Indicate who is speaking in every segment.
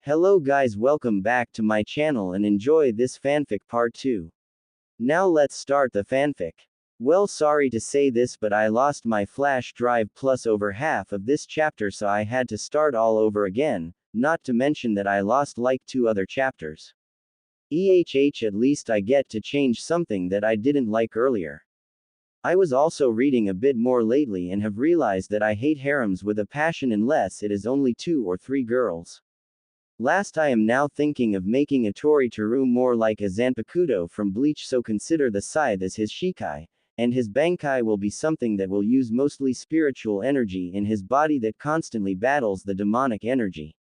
Speaker 1: Hello guys, welcome back to my channel and enjoy this fanfic part 2. Now let's start the fanfic. Well, sorry to say this, but I lost my flash drive plus over half of this chapter, so I had to start all over again, not to mention that I lost like 2 other chapters. At least I get to change something that I didn't like earlier. I was also reading a bit more lately and have realized that I hate harems with a passion unless it is only 2 or 3 girls. Last, I am now thinking of making a Tori Teru more like a Zanpakuto from Bleach, so consider the scythe as his Shikai, and his Bankai will be something that will use mostly spiritual energy in his body that constantly battles the demonic energy.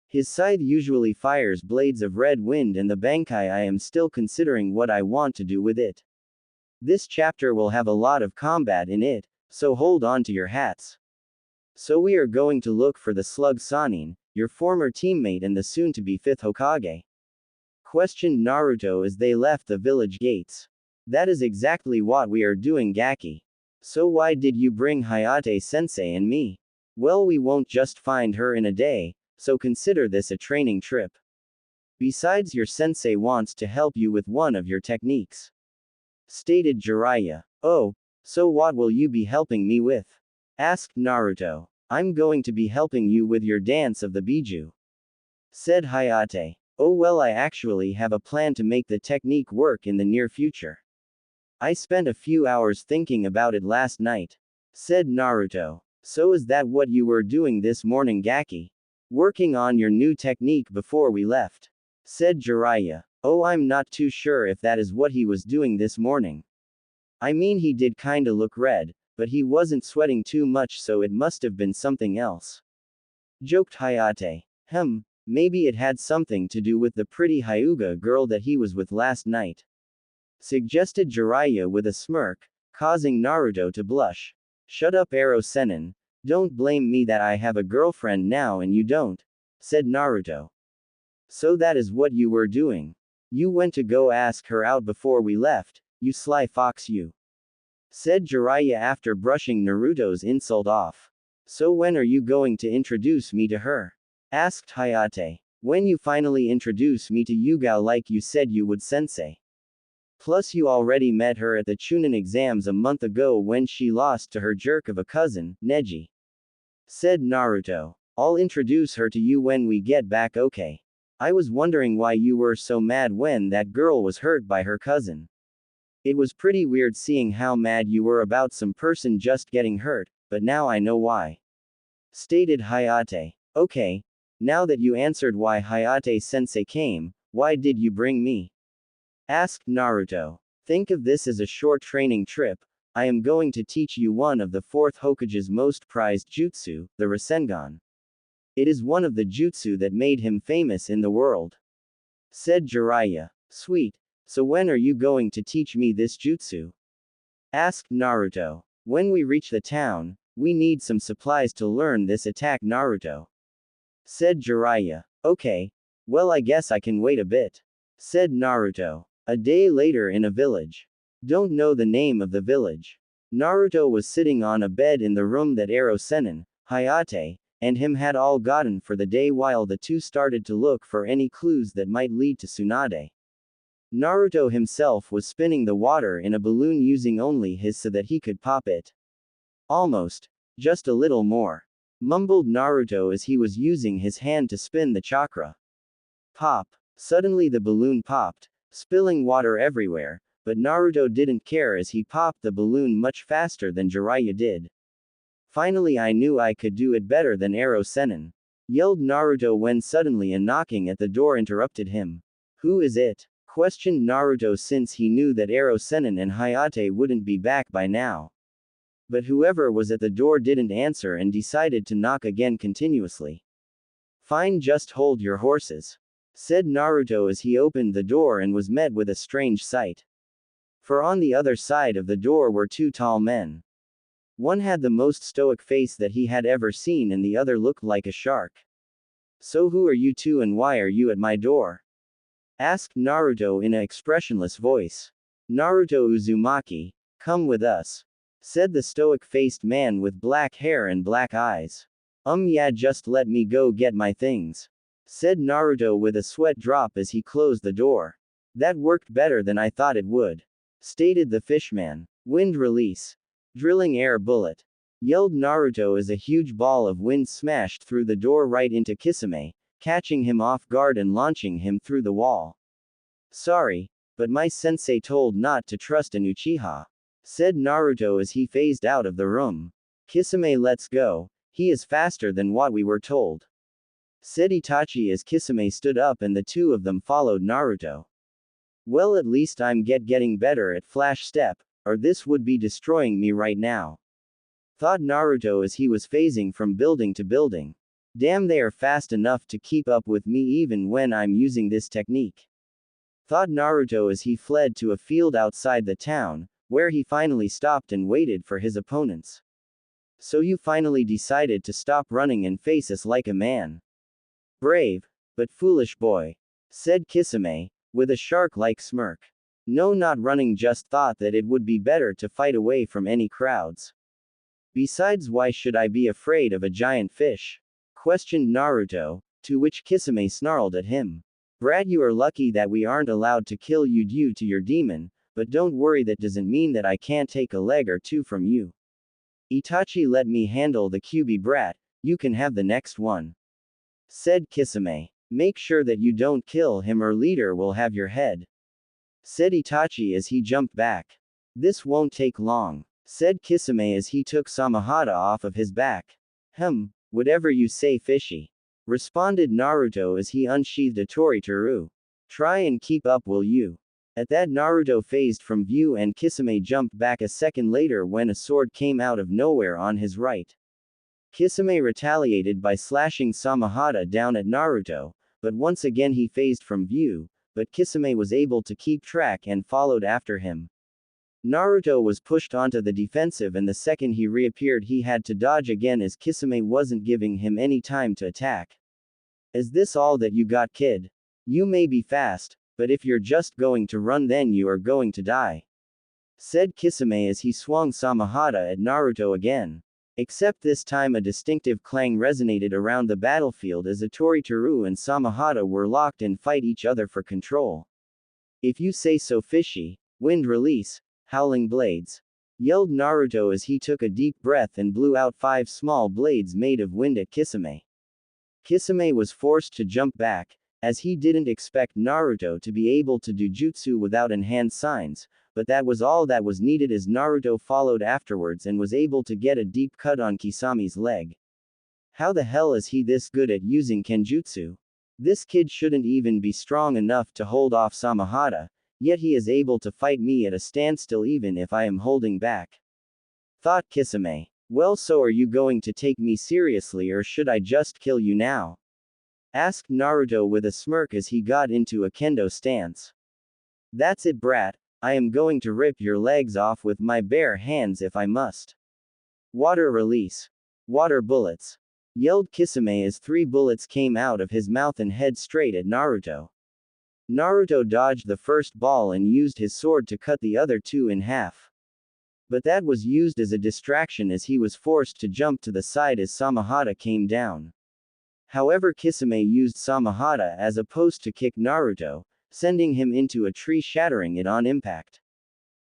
Speaker 1: His scythe usually fires blades of red wind, and the Bankai, I am still considering what I want to do with it. This chapter will have a lot of combat in it, so hold on to your hats. So we are going to look for the slug Sanin, your former teammate and the soon-to-be 5th Hokage. Questioned Naruto as they left the village gates. That is exactly what we are doing, Gaki. So why did you bring Hayate-sensei and me? Well, we won't just find her in a day, so consider this a training trip. Besides, your sensei wants to help you with one of your techniques. Stated Jiraiya. Oh, so what will you be helping me with? Asked Naruto. I'm going to be helping you with your dance of the Biju. Said Hayate. Oh well, I actually have a plan to make the technique work in the near future. I spent a few hours thinking about it last night. Said Naruto. So is that what you were doing this morning, Gaki? Working on your new technique before we left? Said Jiraiya. Oh, I'm not too sure if that is what he was doing this morning. I mean, he did kinda look red, but he wasn't sweating too much, so it must have been something else. Joked Hayate. Maybe it had something to do with the pretty Hyuga girl that he was with last night. Suggested Jiraiya with a smirk, causing Naruto to blush. Shut up, Ero Sennin. Don't blame me that I have a girlfriend now and you don't, said Naruto. So that is what you were doing. You went to go ask her out before we left, you sly fox you. Said Jiraiya after brushing Naruto's insult off. So when are you going to introduce me to her? Asked Hayate. When you finally introduce me to Yugao like you said you would, sensei. Plus you already met her at the Chunin exams a month ago when she lost to her jerk of a cousin, Neji. Said Naruto. I'll introduce her to you when we get back, okay? I was wondering why you were so mad when that girl was hurt by her cousin. It was pretty weird seeing how mad you were about some person just getting hurt, but now I know why. Stated Hayate. Okay. Now that you answered why Hayate-sensei came, why did you bring me? Asked Naruto. Think of this as a short training trip. I am going to teach you one of the 4th Hokage's most prized jutsu, the Rasengan. It is one of the jutsu that made him famous in the world. Said Jiraiya. Sweet. So when are you going to teach me this jutsu? Asked Naruto. When we reach the town, we need some supplies to learn this attack, Naruto. Said Jiraiya. Okay. Well, I guess I can wait a bit. Said Naruto. A day later in a village. Don't know the name of the village. Naruto was sitting on a bed in the room that Ero Sennin, Hayate, and him had all gotten for the day while the two started to look for any clues that might lead to Tsunade. Naruto himself was spinning the water in a balloon using only his so that he could pop it. Almost. Just a little more. Mumbled Naruto as he was using his hand to spin the chakra. Pop. Suddenly the balloon popped, spilling water everywhere, but Naruto didn't care as he popped the balloon much faster than Jiraiya did. Finally, I knew I could do it better than Ero Sennin. Yelled Naruto when suddenly a knocking at the door interrupted him. Who is it? Questioned Naruto since he knew that Ero Sennin and Hayate wouldn't be back by now. But whoever was at the door didn't answer and decided to knock again continuously. Fine, just hold your horses. Said Naruto as he opened the door and was met with a strange sight. For on the other side of the door were 2 tall men. One had the most stoic face that he had ever seen and the other looked like a shark. So who are you two and why are you at my door? Asked Naruto in an expressionless voice. Naruto Uzumaki, come with us. Said the stoic-faced man with black hair and black eyes. Yeah, just let me go get my things. said Naruto with a sweat drop as he closed the door. That worked better than I thought it would, stated the fishman. Wind release. Drilling air bullet, yelled Naruto as a huge ball of wind smashed through the door right into Kisame, catching him off guard and launching him through the wall. Sorry, but my sensei told not to trust an Uchiha, said Naruto as he phased out of the room. Kisame, let's go, he is faster than what we were told, said Itachi as Kisame stood up and the two of them followed Naruto. Well, at least I'm getting better at flash step, or this would be destroying me right now, thought Naruto as he was phasing from building to building. Damn, they are fast enough to keep up with me even when I'm using this technique, thought Naruto as he fled to a field outside the town, where he finally stopped and waited for his opponents. So you finally decided to stop running and face us like a man. Brave, but foolish boy, said Kisame, with a shark-like smirk. No, not running, just thought that it would be better to fight away from any crowds. Besides, why should I be afraid of a giant fish? Questioned Naruto, to which Kisame snarled at him. Brat, you are lucky that we aren't allowed to kill you due to your demon, but don't worry, that doesn't mean that I can't take a leg or two from you. Itachi, let me handle the Kyuubi brat, you can have the next one, said Kisame. Make sure that you don't kill him or leader will have your head, said Itachi as he jumped back. This won't take long, said Kisame as he took Samahata off of his back. Whatever you say, fishy, responded Naruto as he unsheathed a Tori-Teru. Try and keep up, will you? At that, Naruto phased from view and Kisame jumped back a second later when a sword came out of nowhere on his right. Kisame retaliated by slashing Samahata down at Naruto, but once again he phased from view, but Kisame was able to keep track and followed after him. Naruto was pushed onto the defensive, and the second he reappeared he had to dodge again as Kisame wasn't giving him any time to attack. Is this all that you got, kid? You may be fast, but if you're just going to run then you are going to die, said Kisame as he swung Samahata at Naruto again. Except this time a distinctive clang resonated around the battlefield as Tori-Teru and Samahata were locked and fight each other for control. If you say so, fishy. Wind release. Howling blades, yelled Naruto as he took a deep breath and blew out 5 small blades made of wind at Kisame. Kisame was forced to jump back, as he didn't expect Naruto to be able to do jutsu without enhanced signs, but that was all that was needed as Naruto followed afterwards and was able to get a deep cut on Kisame's leg. How the hell is he this good at using kenjutsu? This kid shouldn't even be strong enough to hold off Samahata, yet he is able to fight me at a standstill even if I am holding back, thought Kisame. Well, so are you going to take me seriously or should I just kill you now? Asked Naruto with a smirk as he got into a kendo stance. That's it, brat, I am going to rip your legs off with my bare hands if I must. Water release. Water bullets, yelled Kisame as 3 bullets came out of his mouth and head straight at Naruto. Naruto dodged the first ball and used his sword to cut the other 2 in half. But that was used as a distraction as he was forced to jump to the side as Samahata came down. However, Kisame used Samahata as opposed to kick Naruto, sending him into a tree, shattering it on impact.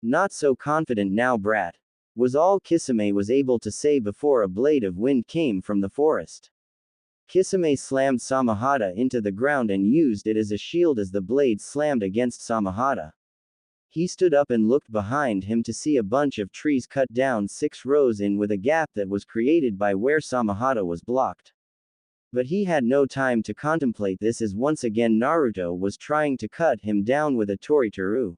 Speaker 1: Not so confident now, brat, was all Kisame was able to say before a blade of wind came from the forest. Kisame slammed Samahata into the ground and used it as a shield as the blade slammed against Samahata. He stood up and looked behind him to see a bunch of trees cut down 6 rows in with a gap that was created by where Samahata was blocked. But he had no time to contemplate this as once again Naruto was trying to cut him down with a Tori-Teru.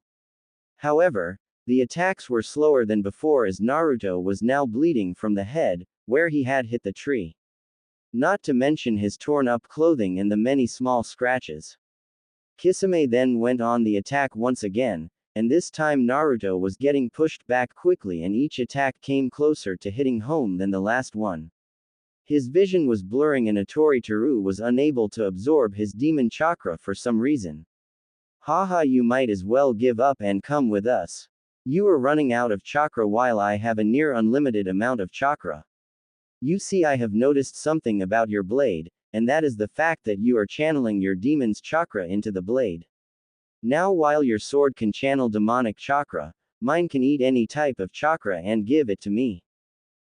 Speaker 1: However, the attacks were slower than before as Naruto was now bleeding from the head, where he had hit the tree. Not to mention his torn up clothing and the many small scratches. Kisame then went on the attack once again, and this time Naruto was getting pushed back quickly and each attack came closer to hitting home than the last one. His vision was blurring and Tori-Teru was unable to absorb his demon chakra for some reason. Haha, you might as well give up and come with us. You are running out of chakra while I have a near unlimited amount of chakra. You see, I have noticed something about your blade, and that is the fact that you are channeling your demon's chakra into the blade. Now while your sword can channel demonic chakra, mine can eat any type of chakra and give it to me,"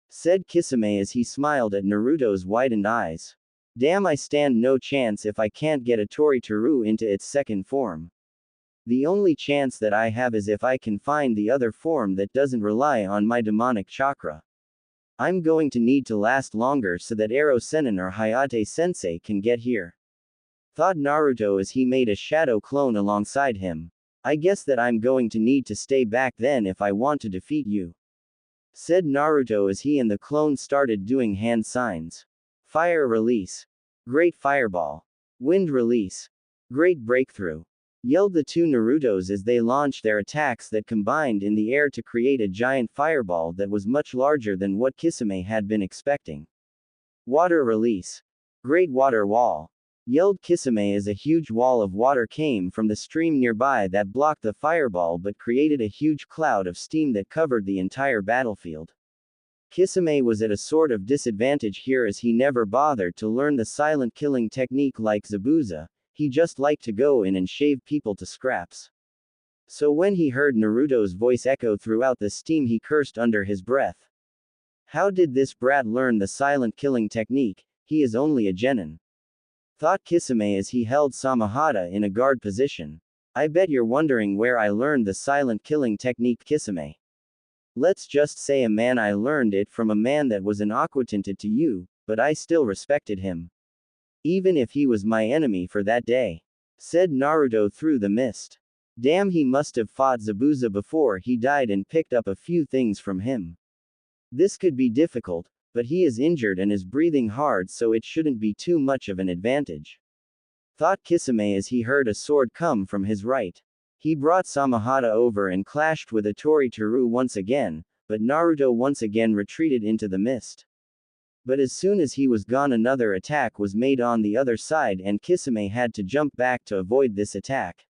Speaker 1: said Kisame as he smiled at Naruto's widened eyes. "Damn, I stand no chance if I can't get a Tori-Teru into its second form. The only chance that I have is if I can find the other form that doesn't rely on my demonic chakra. I'm going to need to last longer so that Ero Sennin or Hayate-sensei can get here," thought Naruto as he made a shadow clone alongside him. "I guess that I'm going to need to stay back then if I want to defeat you," said Naruto as he and the clone started doing hand signs. Fire release. Great fireball. Wind release. Great breakthrough, yelled the two Narutos as they launched their attacks that combined in the air to create a giant fireball that was much larger than what Kisame had been expecting. Water release. Great water wall, yelled Kisame as a huge wall of water came from the stream nearby that blocked the fireball but created a huge cloud of steam that covered the entire battlefield. Kisame was at a sort of disadvantage here as he never bothered to learn the silent killing technique like Zabuza. He just liked to go in and shave people to scraps. So when he heard Naruto's voice echo throughout the steam, he cursed under his breath. How did this brat learn the silent killing technique? He is only a genin, thought Kisame as he held Samahata in a guard position. I bet you're wondering where I learned the silent killing technique, Kisame. Let's just say a man. I learned it from a man that was an acquaintance to you, but I still respected him, even if he was my enemy for that day, said Naruto through the mist. Damn, he must have fought Zabuza before he died and picked up a few things from him. This could be difficult, but he is injured and is breathing hard, so it shouldn't be too much of an advantage, thought Kisame as he heard a sword come from his right. He brought Samahata over and clashed with a Tori-Teru once again, but Naruto once again retreated into the mist. But as soon as he was gone, another attack was made on the other side and Kisame had to jump back to avoid this attack.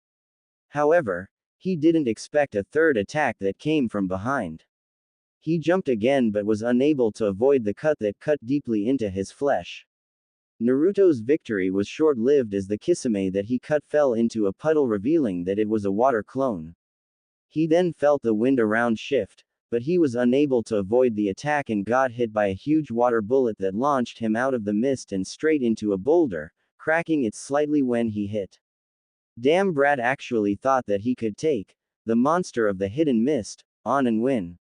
Speaker 1: However, he didn't expect a third attack that came from behind. He jumped again but was unable to avoid the cut that cut deeply into his flesh. Naruto's victory was short-lived as the Kisame that he cut fell into a puddle, revealing that it was a water clone. He then felt the wind around shift, but he was unable to avoid the attack and got hit by a huge water bullet that launched him out of the mist and straight into a boulder, cracking it slightly when he hit. Damn, Brad actually thought that he could take the monster of the hidden mist on and win.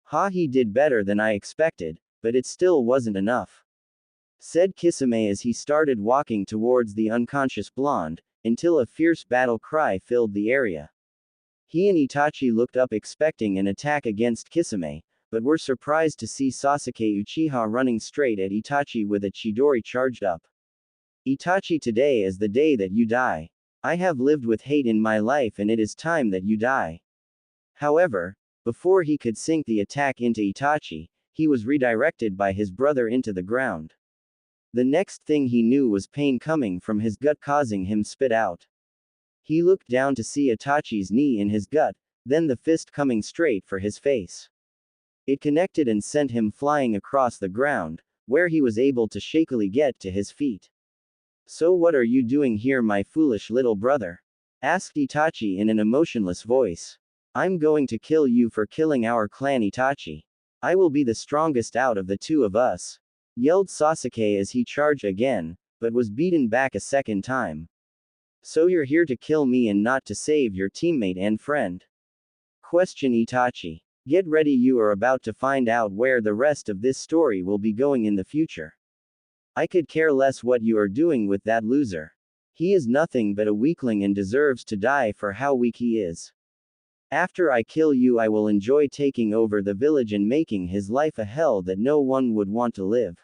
Speaker 1: Ha, he did better than I expected, but it still wasn't enough, said Kisame as he started walking towards the unconscious blonde, until a fierce battle cry filled the area. He and Itachi looked up expecting an attack against Kisame, but were surprised to see Sasuke Uchiha running straight at Itachi with a Chidori charged up. Itachi, today is the day that you die. I have lived with hate in my life and it is time that you die. However, before he could sink the attack into Itachi, he was redirected by his brother into the ground. The next thing he knew was pain coming from his gut, causing him spit out. He looked down to see Itachi's knee in his gut, then the fist coming straight for his face. It connected and sent him flying across the ground, where he was able to shakily get to his feet. So what are you doing here, my foolish little brother? Asked Itachi in an emotionless voice. I'm going to kill you for killing our clan, Itachi. I will be the strongest out of the two of us, yelled Sasuke as he charged again, but was beaten back a second time. So you're here to kill me and not to save your teammate and friend? Question Itachi. Get ready, you are about to find out where the rest of this story will be going in the future. I could care less what you are doing with that loser. He is nothing but a weakling and deserves to die for how weak he is. After I kill you, I will enjoy taking over the village and making his life a hell that no one would want to live.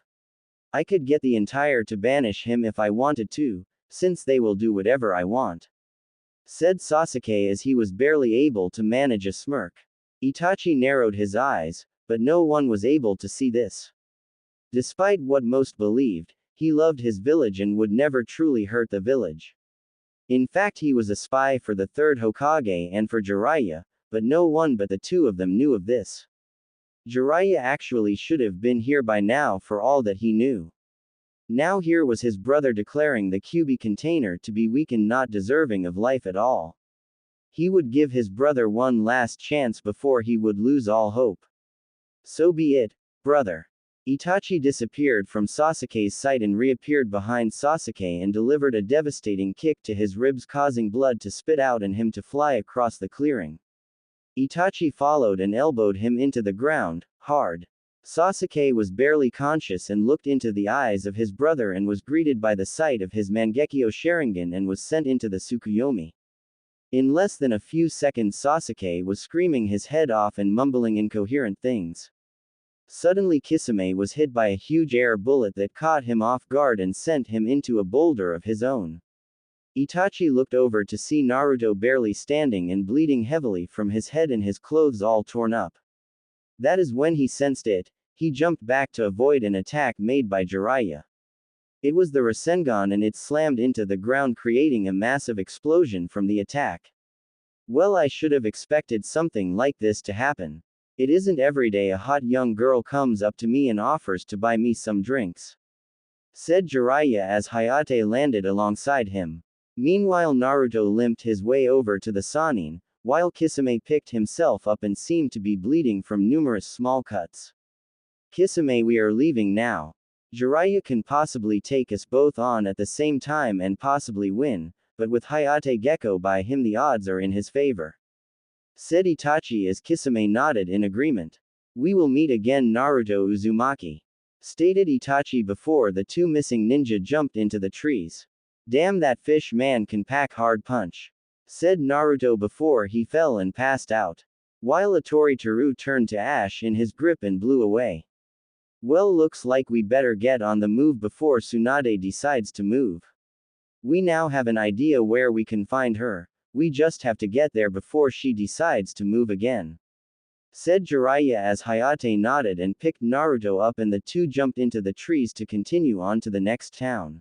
Speaker 1: I could get the entire to banish him if I wanted to, since they will do whatever I want, said Sasuke as he was barely able to manage a smirk. Itachi narrowed his eyes, but no one was able to see this. Despite what most believed, he loved his village and would never truly hurt the village. In fact, he was a spy for the third Hokage and for Jiraiya, but no one but the two of them knew of this. Jiraiya actually should have been here by now for all that he knew. Now here was his brother declaring the Kyubi container to be weak and not deserving of life at all. He would give his brother one last chance before he would lose all hope. So be it, brother. Itachi disappeared from Sasuke's sight and reappeared behind Sasuke and delivered a devastating kick to his ribs, causing blood to spit out and him to fly across the clearing. Itachi followed and elbowed him into the ground, hard. Sasuke was barely conscious and looked into the eyes of his brother and was greeted by the sight of his Mangekyo Sharingan and was sent into the Tsukuyomi. In less than a few seconds Sasuke was screaming his head off and mumbling incoherent things. Suddenly Kisame was hit by a huge air bullet that caught him off guard and sent him into a boulder of his own. Itachi looked over to see Naruto barely standing and bleeding heavily from his head and his clothes all torn up. That is when he sensed it. He jumped back to avoid an attack made by Jiraiya. It was the Rasengan and it slammed into the ground, creating a massive explosion from the attack. Well, I should have expected something like this to happen. It isn't every day a hot young girl comes up to me and offers to buy me some drinks, said Jiraiya as Hayate landed alongside him. Meanwhile Naruto limped his way over to the Sannin, while Kisame picked himself up and seemed to be bleeding from numerous small cuts. Kisame, we are leaving now. Jiraiya can possibly take us both on at the same time and possibly win, but with Hayate Gecko by him the odds are in his favor, said Itachi as Kisame nodded in agreement. We will meet again, Naruto Uzumaki, stated Itachi before the two missing ninja jumped into the trees. Damn, that fish man can pack hard punch, said Naruto before he fell and passed out, while Itori Teru turned to ash in his grip and blew away. Well, looks like we better get on the move before Tsunade decides to move. We now have an idea where we can find her, we just have to get there before she decides to move again, said Jiraiya as Hayate nodded and picked Naruto up and the two jumped into the trees to continue on to the next town.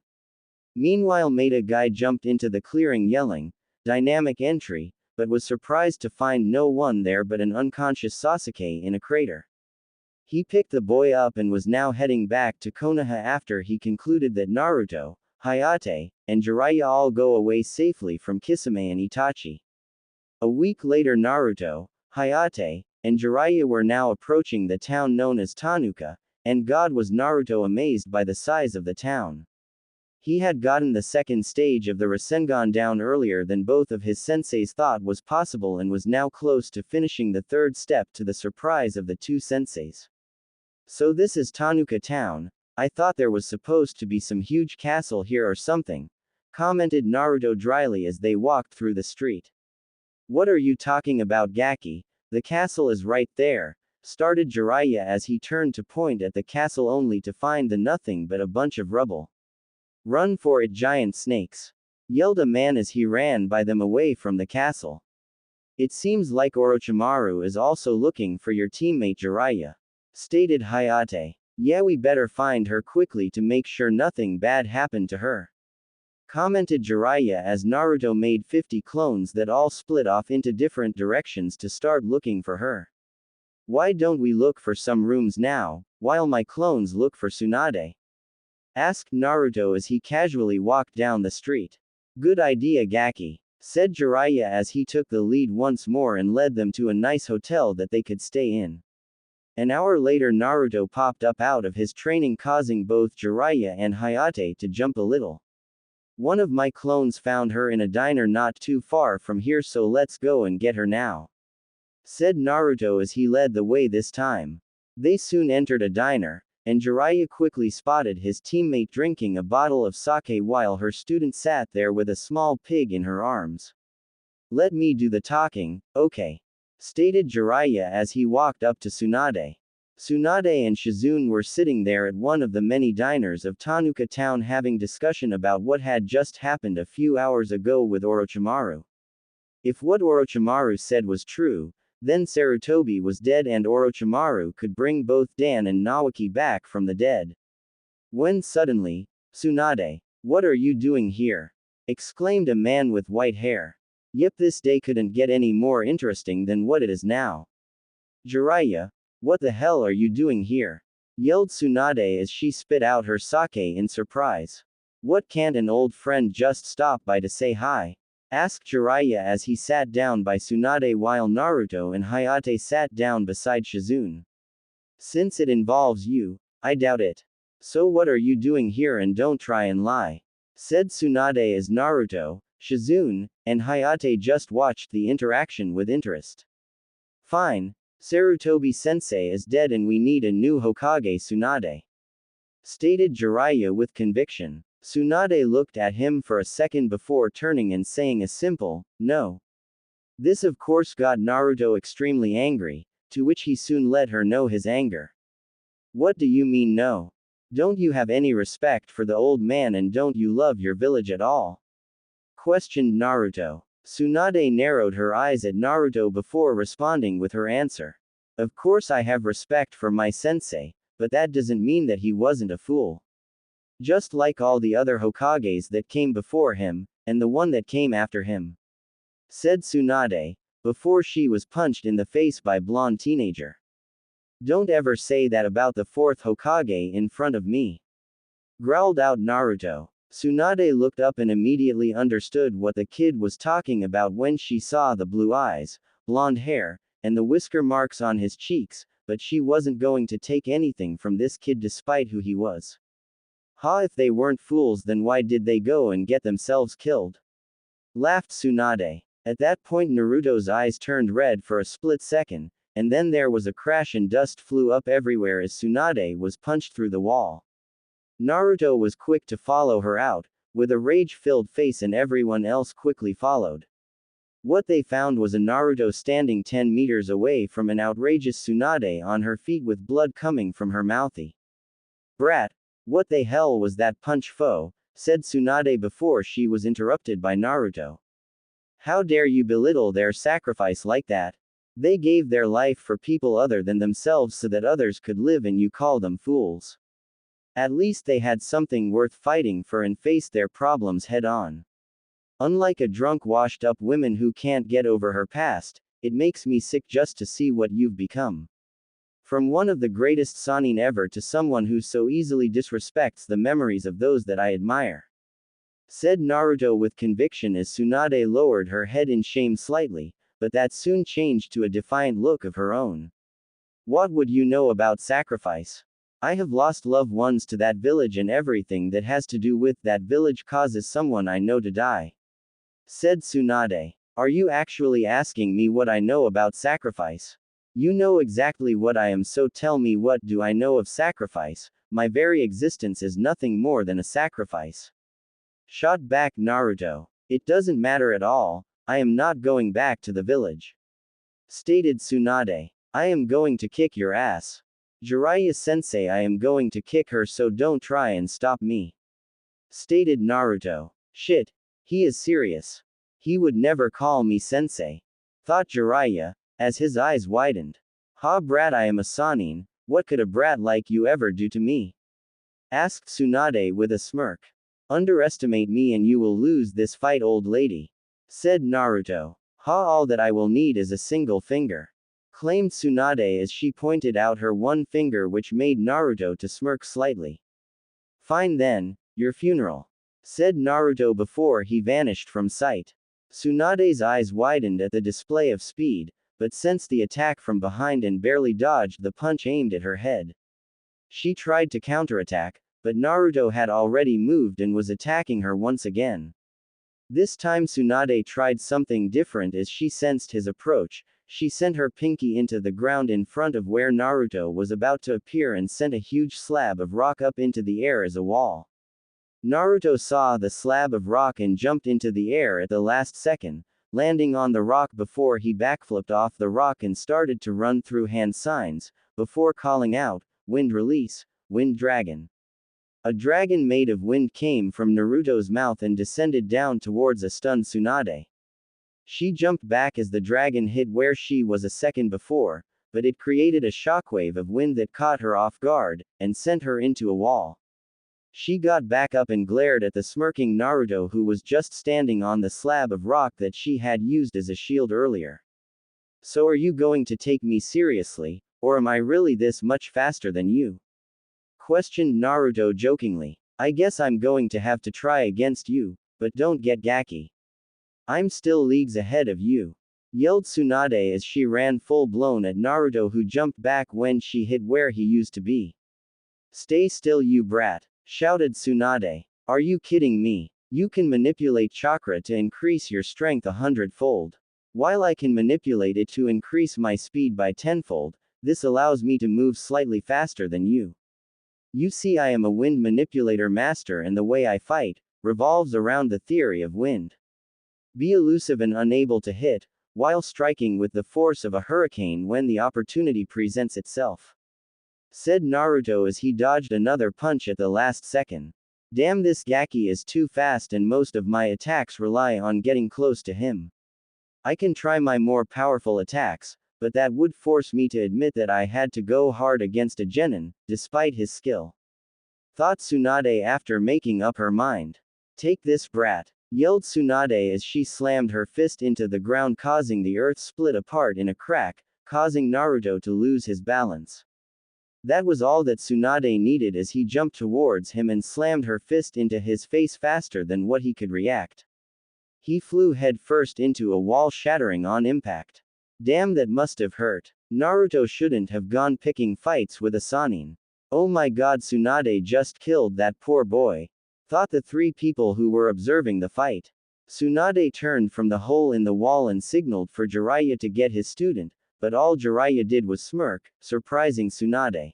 Speaker 1: Meanwhile Maida Guy jumped into the clearing yelling, "Dynamic entry," but was surprised to find no one there but an unconscious Sasuke in a crater. He picked the boy up and was now heading back to Konoha after he concluded that Naruto, Hayate, and Jiraiya all go away safely from Kisame and Itachi. A week later Naruto, Hayate, and Jiraiya were now approaching the town known as Tanuka, and God was Naruto amazed by the size of the town. He had gotten the second stage of the Rasengan down earlier than both of his senseis thought was possible and was now close to finishing the third step to the surprise of the two senseis. So this is Tanuka town. I thought there was supposed to be some huge castle here or something, commented Naruto dryly as they walked through the street. What are you talking about, Gaki? The castle is right there, started Jiraiya as he turned to point at the castle only to find the nothing but a bunch of rubble. Run for it, giant snakes, yelled a man as he ran by them away from the castle. It seems like Orochimaru is also looking for your teammate Jiraiya, stated Hayate. Yeah, we better find her quickly to make sure nothing bad happened to her, commented Jiraiya as Naruto made 50 clones that all split off into different directions to start looking for her. Why don't we look for some rooms now, while my clones look for Tsunade? Asked Naruto as he casually walked down the street. Good idea, Gaki, said Jiraiya as he took the lead once more and led them to a nice hotel that they could stay in. An hour later Naruto popped up out of his training, causing both Jiraiya and Hayate to jump a little. One of my clones found her in a diner not too far from here, so let's go and get her now, said Naruto as he led the way this time. They soon entered a diner, and Jiraiya quickly spotted his teammate drinking a bottle of sake while her student sat there with a small pig in her arms. Let me do the talking, okay, stated Jiraiya as he walked up to Tsunade. Tsunade and Shizune were sitting there at one of the many diners of Tanuka town having discussion about what had just happened a few hours ago with Orochimaru. If what Orochimaru said was true, then Sarutobi was dead and Orochimaru could bring both Dan and Nawaki back from the dead. When suddenly, Tsunade, what are you doing here? Exclaimed a man with white hair. Yep, this day couldn't get any more interesting than what it is now. Jiraiya, what the hell are you doing here? yelled Tsunade as she spit out her sake in surprise. What, can't an old friend just stop by to say hi? Asked Jiraiya as he sat down by Tsunade while Naruto and Hayate sat down beside Shizune. Since it involves you, I doubt it. So what are you doing here, and don't try and lie? Said Tsunade as Naruto, Shizune, and Hayate just watched the interaction with interest. Fine. Sarutobi-sensei is dead and we need a new Hokage, Tsunade stated Jiraiya with conviction. Tsunade looked at him for a second before turning and saying a simple, no. This of course got Naruto extremely angry, to which he soon let her know his anger. What do you mean no? Don't you have any respect for the old man, and don't you love your village at all? Questioned Naruto. Tsunade narrowed her eyes at Naruto before responding with her answer. Of course I have respect for my sensei, but that doesn't mean that he wasn't a fool. Just like all the other Hokages that came before him, and the one that came after him. Said Tsunade, before she was punched in the face by blonde teenager. Don't ever say that about the fourth Hokage in front of me. Growled out Naruto. Tsunade looked up and immediately understood what the kid was talking about when she saw the blue eyes, blonde hair, and the whisker marks on his cheeks, but she wasn't going to take anything from this kid despite who he was. Ha, if they weren't fools, then why did they go and get themselves killed? Laughed Tsunade. At that point Naruto's eyes turned red for a split second, and then there was a crash and dust flew up everywhere as Tsunade was punched through the wall. Naruto was quick to follow her out, with a rage-filled face, and everyone else quickly followed. What they found was a Naruto standing 10 meters away from an outrageous Tsunade on her feet with blood coming from her mouthy. Brat, what the hell was that punch, foe? Said Tsunade before she was interrupted by Naruto. How dare you belittle their sacrifice like that? They gave their life for people other than themselves so that others could live, and you call them fools. At least they had something worth fighting for and faced their problems head on. Unlike a drunk washed up woman who can't get over her past, it makes me sick just to see what you've become. From one of the greatest Sannin ever to someone who so easily disrespects the memories of those that I admire. Said Naruto with conviction as Tsunade lowered her head in shame slightly, but that soon changed to a defiant look of her own. What would you know about sacrifice? I have lost loved ones to that village, and everything that has to do with that village causes someone I know to die. Said Tsunade. Are you actually asking me what I know about sacrifice? You know exactly what I am, so tell me, what do I know of sacrifice? My very existence is nothing more than a sacrifice. Shot back Naruto. It doesn't matter at all, I am not going back to the village. Stated Tsunade. I am going to kick your ass. Jiraiya-sensei, I am going to kick her, so don't try and stop me. Stated Naruto. Shit. He is serious. He would never call me sensei. Thought Jiraiya, as his eyes widened. Ha, brat, I am a Sannin, what could a brat like you ever do to me? Asked Tsunade with a smirk. Underestimate me and you will lose this fight, old lady. Said Naruto. Ha, all that I will need is a single finger. Claimed Tsunade as she pointed out her one finger, which made Naruto to smirk slightly. Fine then, your funeral. Said Naruto before he vanished from sight. Tsunade's eyes widened at the display of speed, but sensed the attack from behind and barely dodged the punch aimed at her head. She tried to counterattack, but Naruto had already moved and was attacking her once again. This time Tsunade tried something different. As she sensed his approach, she sent her pinky into the ground in front of where Naruto was about to appear and sent a huge slab of rock up into the air as a wall. Naruto saw the slab of rock and jumped into the air at the last second, landing on the rock before he backflipped off the rock and started to run through hand signs, before calling out, "Wind release, Wind Dragon." A dragon made of wind came from Naruto's mouth and descended down towards a stunned Tsunade. She jumped back as the dragon hit where she was a second before, but it created a shockwave of wind that caught her off guard, and sent her into a wall. She got back up and glared at the smirking Naruto, who was just standing on the slab of rock that she had used as a shield earlier. So are you going to take me seriously, or am I really this much faster than you? Questioned Naruto jokingly. I guess I'm going to have to try against you, but don't get gaki. I'm still leagues ahead of you. Yelled Tsunade as she ran full blown at Naruto, who jumped back when she hit where he used to be. Stay still, you brat, shouted Tsunade. Are you kidding me? You can manipulate chakra to increase your strength 100-fold. While I can manipulate it to increase my speed by 10-fold, this allows me to move slightly faster than you. You see, I am a wind manipulator master, and the way I fight revolves around the theory of wind. Be elusive and unable to hit, while striking with the force of a hurricane when the opportunity presents itself. Said Naruto as he dodged another punch at the last second. Damn, this gaki is too fast and most of my attacks rely on getting close to him. I can try my more powerful attacks, but that would force me to admit that I had to go hard against a genin, despite his skill. Thought Tsunade after making up her mind. Take this, brat, yelled Tsunade as she slammed her fist into the ground, causing the earth split apart in a crack, causing Naruto to lose his balance. That was all that Tsunade needed as he jumped towards him and slammed her fist into his face faster than what he could react. He flew headfirst into a wall, shattering on impact. Damn, that must have hurt. Naruto shouldn't have gone picking fights with a Sannin. Oh my god, Tsunade just killed that poor boy, thought the three people who were observing the fight. Tsunade turned from the hole in the wall and signaled for Jiraiya to get his student, but all Jiraiya did was smirk, surprising Tsunade.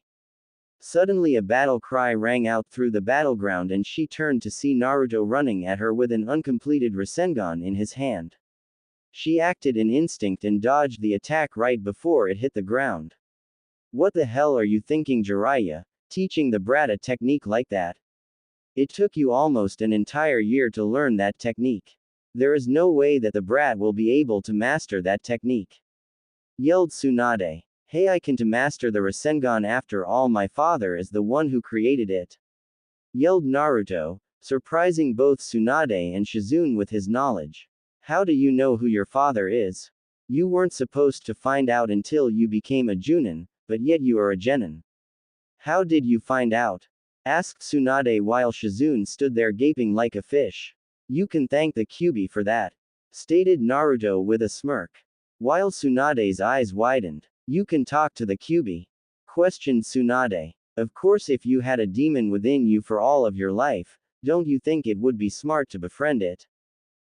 Speaker 1: Suddenly a battle cry rang out through the battleground and she turned to see Naruto running at her with an uncompleted Rasengan in his hand. She acted in instinct and dodged the attack right before it hit the ground. What the hell are you thinking, Jiraiya, teaching the brat a technique like that? It took you almost an entire year to learn that technique. There is no way that the brat will be able to master that technique. Yelled Tsunade. Hey, I can to master the Rasengan, after all my father is the one who created it. Yelled Naruto, surprising both Tsunade and Shizune with his knowledge. How do you know who your father is? You weren't supposed to find out until you became a Junin, but yet you are a Genin. How did you find out? Asked Tsunade while Shizune stood there gaping like a fish. You can thank the Kyuubi for that, stated Naruto with a smirk. While Tsunade's eyes widened. You can talk to the Kyuubi? Questioned Tsunade. Of course, if you had a demon within you for all of your life, don't you think it would be smart to befriend it?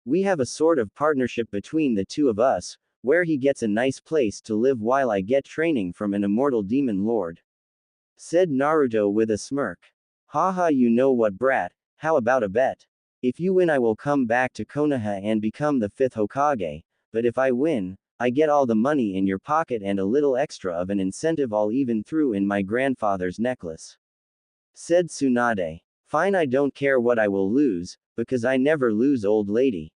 Speaker 1: We have a sort of partnership between the two of us, where he gets a nice place to live while I get training from an immortal demon lord. Said Naruto with a smirk. Haha, you know what, brat, how about a bet? If you win, I will come back to Konoha and become the 5th Hokage, but if I win, I get all the money in your pocket and a little extra of an incentive I'll even throw in my grandfather's necklace. Said Tsunade. Fine, I don't care what I will lose, because I never lose, old lady.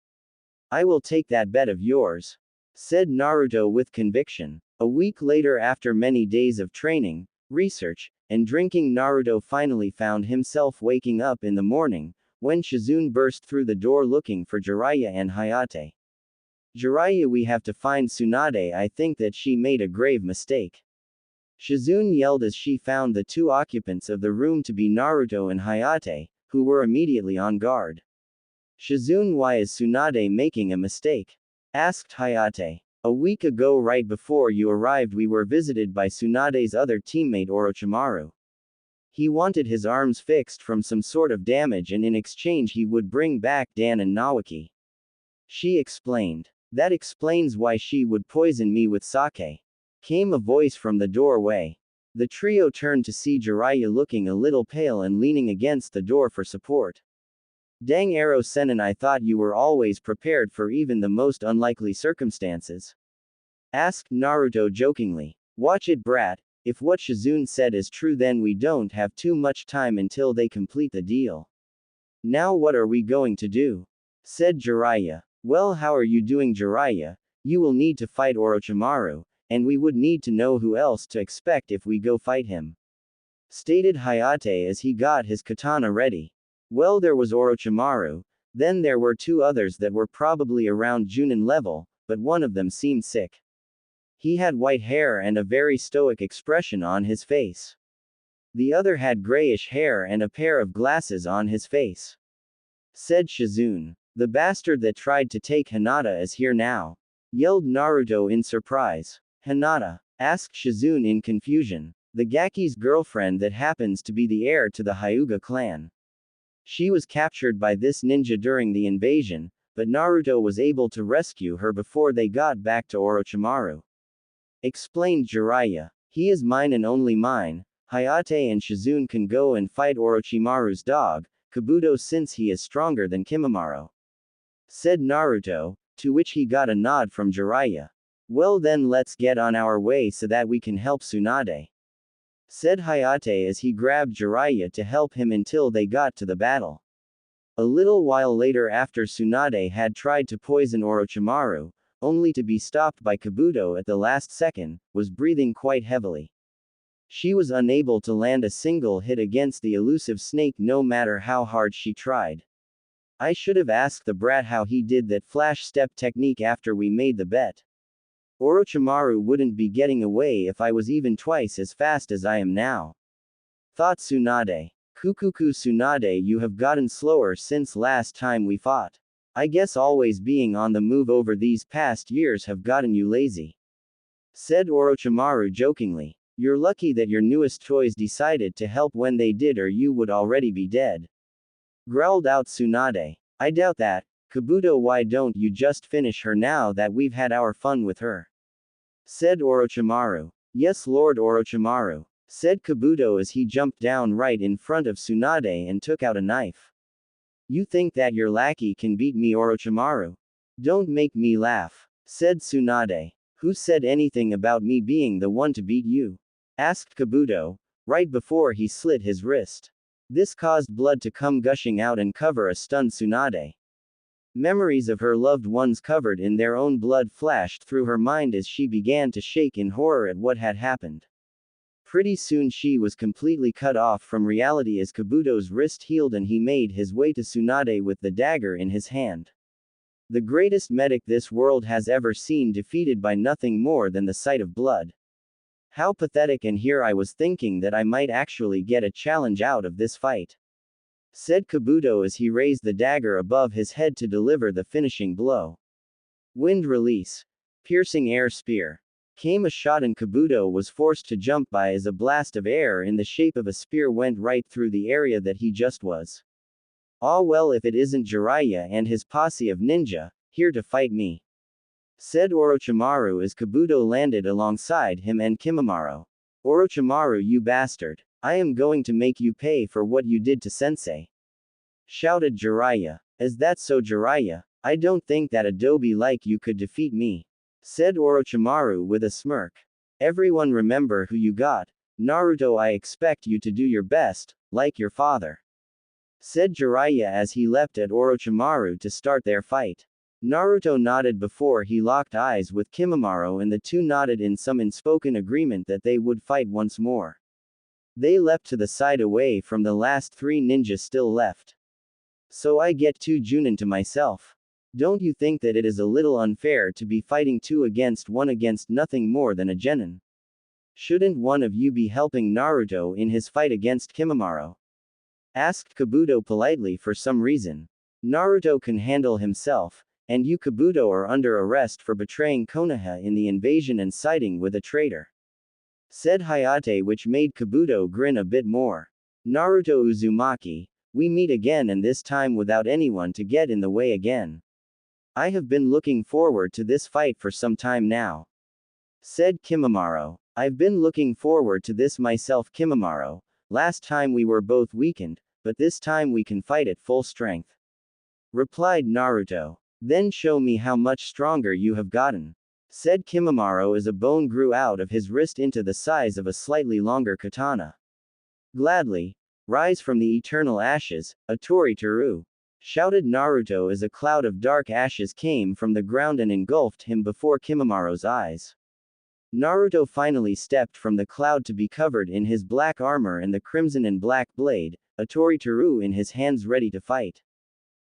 Speaker 1: I will take that bet of yours. Said Naruto with conviction. A week later, after many days of training, research, and drinking, Naruto finally found himself waking up in the morning, when Shizune burst through the door looking for Jiraiya and Hayate. Jiraiya, we have to find Tsunade. I think that she made a grave mistake. Shizune yelled as she found the two occupants of the room to be Naruto and Hayate, who were immediately on guard. Shizune, why is Tsunade making a mistake? Asked Hayate. A week ago, right before you arrived, we were visited by Tsunade's other teammate Orochimaru. He wanted his arms fixed from some sort of damage, and in exchange he would bring back Dan and Nawaki. She explained. That explains why she would poison me with sake. Came a voice from the doorway. The trio turned to see Jiraiya looking a little pale and leaning against the door for support. Dang, Aro Senin, I thought you were always prepared for even the most unlikely circumstances. Asked Naruto jokingly. Watch it, brat, if what Shizune said is true, then we don't have too much time until they complete the deal. Now what are we going to do? Said Jiraiya. Well, how are you doing, Jiraiya? You will need to fight Orochimaru, and we would need to know who else to expect if we go fight him. Stated Hayate as he got his katana ready. Well, there was Orochimaru, then there were two others that were probably around Junin level, but one of them seemed sick. He had white hair and a very stoic expression on his face. The other had grayish hair and a pair of glasses on his face. Said Shizune. The bastard that tried to take Hinata is here now. Yelled Naruto in surprise. Hinata? Asked Shizune in confusion. The Gaki's girlfriend that happens to be the heir to the Hyuga clan. She was captured by this ninja during the invasion, but Naruto was able to rescue her before they got back to Orochimaru. Explained Jiraiya. He is mine and only mine. Hayate and Shizune can go and fight Orochimaru's dog, Kabuto, since he is stronger than Kimimaro. Said Naruto, to which he got a nod from Jiraiya. Well then, let's get on our way so that we can help Tsunade. Said Hayate as he grabbed Jiraiya to help him until they got to the battle. A little while later, after Tsunade had tried to poison Orochimaru, only to be stopped by Kabuto at the last second, was breathing quite heavily. She was unable to land a single hit against the elusive snake no matter how hard she tried. I should have asked the brat how he did that flash step technique after we made the bet. Orochimaru wouldn't be getting away if I was even twice as fast as I am now. Thought Tsunade. Kukuku Tsunade, you have gotten slower since last time we fought. I guess always being on the move over these past years have gotten you lazy. Said Orochimaru jokingly. You're lucky that your newest toys decided to help when they did, or you would already be dead. Growled out Tsunade. I doubt that. Kabuto, why don't you just finish her now that we've had our fun with her? Said Orochimaru. Yes, Lord Orochimaru. Said Kabuto as he jumped down right in front of Tsunade and took out a knife. You think that your lackey can beat me, Orochimaru? Don't make me laugh. Said Tsunade. Who said anything about me being the one to beat you? Asked Kabuto, right before he slit his wrist. This caused blood to come gushing out and cover a stunned Tsunade. Memories of her loved ones covered in their own blood flashed through her mind as she began to shake in horror at what had happened. Pretty soon she was completely cut off from reality as Kabuto's wrist healed and he made his way to Tsunade with the dagger in his hand. The greatest medic this world has ever seen, defeated by nothing more than the sight of blood. How pathetic, and here I was thinking that I might actually get a challenge out of this fight. Said Kabuto as he raised the dagger above his head to deliver the finishing blow. Wind release. Piercing air spear. Came a shot and Kabuto was forced to jump by as a blast of air in the shape of a spear went right through the area that he just was. Ah well, if it isn't Jiraiya and his posse of ninja, here to fight me. Said Orochimaru as Kabuto landed alongside him and Kimimaro. Orochimaru, you bastard. I am going to make you pay for what you did to Sensei. Shouted Jiraiya. Is that so, Jiraiya? I don't think that a dobe like you could defeat me. Said Orochimaru with a smirk. Everyone remember who you got. Naruto, I expect you to do your best, like your father. Said Jiraiya as he leapt at Orochimaru to start their fight. Naruto nodded before he locked eyes with Kimimaro, and the two nodded in some unspoken agreement that they would fight once more. They leapt to the side away from the last three ninjas still left. So I get two Junin to myself. Don't you think that it is a little unfair to be fighting two against one against nothing more than a genin? Shouldn't one of you be helping Naruto in his fight against Kimimaro? Asked Kabuto politely. For some reason, Naruto can handle himself, and you, Kabuto, are under arrest for betraying Konoha in the invasion and siding with a traitor. Said Hayate, which made Kabuto grin a bit more. Naruto Uzumaki, we meet again, and this time without anyone to get in the way again. I have been looking forward to this fight for some time now. Said Kimimaro. I've been looking forward to this myself, Kimimaro. Last time we were both weakened, but this time we can fight at full strength. Replied Naruto. Then show me how much stronger you have gotten. Said Kimimaro as a bone grew out of his wrist into the size of a slightly longer katana. Gladly. Rise from the eternal ashes, Atori Teru. Shouted Naruto as a cloud of dark ashes came from the ground and engulfed him before Kimimaro's eyes. Naruto finally stepped from the cloud to be covered in his black armor and the crimson and black blade, Atori Teru in his hands ready to fight.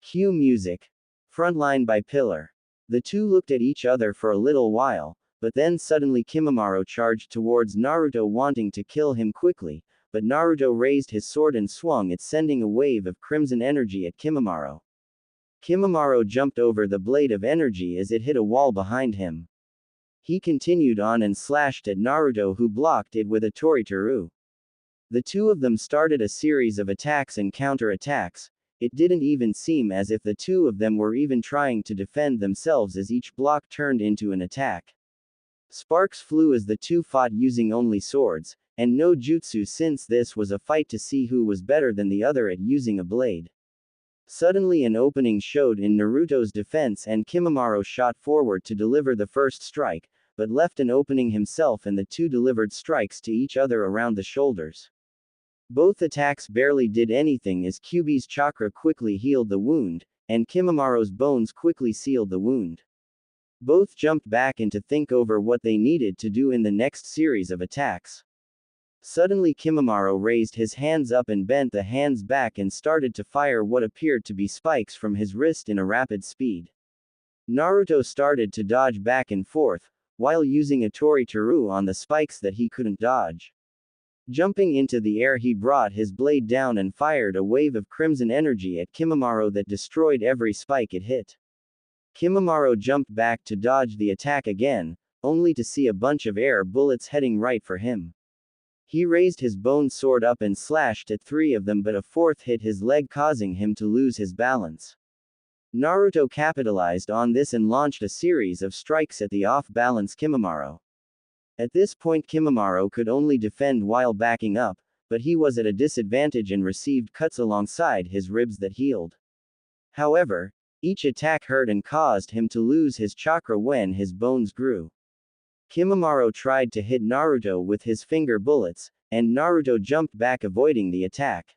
Speaker 1: Cue music. Frontline by Pillar. The two looked at each other for a little while, but then suddenly Kimimaro charged towards Naruto, wanting to kill him quickly, but Naruto raised his sword and swung it, sending a wave of crimson energy at Kimimaro. Kimimaro jumped over the blade of energy as it hit a wall behind him. He continued on and slashed at Naruto, who blocked it with a Tori-Teru. The two of them started a series of attacks and counter-attacks. It didn't even seem as if the two of them were even trying to defend themselves, as each block turned into an attack. Sparks flew as the two fought using only swords, and no jutsu, since this was a fight to see who was better than the other at using a blade. Suddenly an opening showed in Naruto's defense, and Kimimaro shot forward to deliver the first strike, but left an opening himself, and the two delivered strikes to each other around the shoulders. Both attacks barely did anything, as Kyuubi's chakra quickly healed the wound, and Kimimaro's bones quickly sealed the wound. Both jumped back in to think over what they needed to do in the next series of attacks. Suddenly Kimimaro raised his hands up and bent the hands back and started to fire what appeared to be spikes from his wrist in a rapid speed. Naruto started to dodge back and forth, while using a Tori-Teru on the spikes that he couldn't dodge. Jumping into the air, he brought his blade down and fired a wave of crimson energy at Kimimaro that destroyed every spike it hit. Kimimaro jumped back to dodge the attack again, only to see a bunch of air bullets heading right for him. He raised his bone sword up and slashed at three of them, but a fourth hit his leg, causing him to lose his balance. Naruto capitalized on this and launched a series of strikes at the off-balance Kimimaro. At this point Kimimaro could only defend while backing up, but he was at a disadvantage and received cuts alongside his ribs that healed. However, each attack hurt and caused him to lose his chakra when his bones grew. Kimimaro tried to hit Naruto with his finger bullets, and Naruto jumped back, avoiding the attack.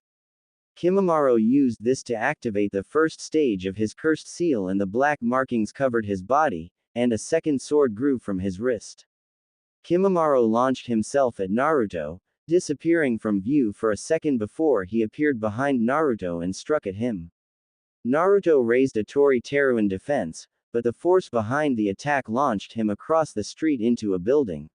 Speaker 1: Kimimaro used this to activate the first stage of his cursed seal, and the black markings covered his body, and a second sword grew from his wrist. Kimimaro launched himself at Naruto, disappearing from view for a second before he appeared behind Naruto and struck at him. Naruto raised a Tori-Teru in defense, but the force behind the attack launched him across the street into a building.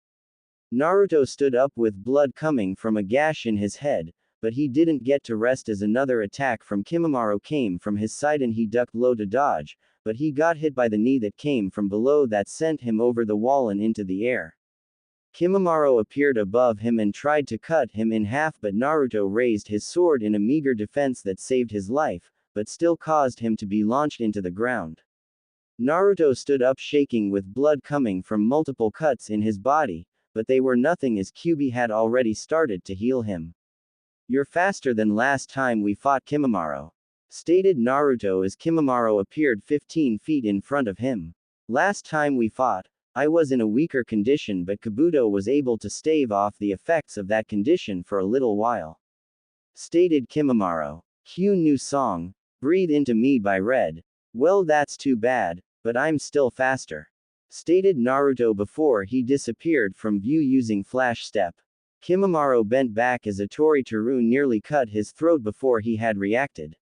Speaker 1: Naruto stood up with blood coming from a gash in his head, but he didn't get to rest as another attack from Kimimaro came from his side and he ducked low to dodge, but he got hit by the knee that came from below that sent him over the wall and into the air. Kimimaro appeared above him and tried to cut him in half, but Naruto raised his sword in a meager defense that saved his life, but still caused him to be launched into the ground. Naruto stood up shaking with blood coming from multiple cuts in his body, but they were nothing as Kyuubi had already started to heal him. "You're faster than last time we fought, Kimimaro," stated Naruto as Kimimaro appeared 15 feet in front of him. "Last time we fought, I was in a weaker condition, but Kabuto was able to stave off the effects of that condition for a little while," stated Kimimaro. "Cue new song, Breathe Into Me by Red." "Well, that's too bad, but I'm still faster," stated Naruto before he disappeared from view using Flash Step. Kimimaro bent back as a Tori-Teru nearly cut his throat before he had reacted.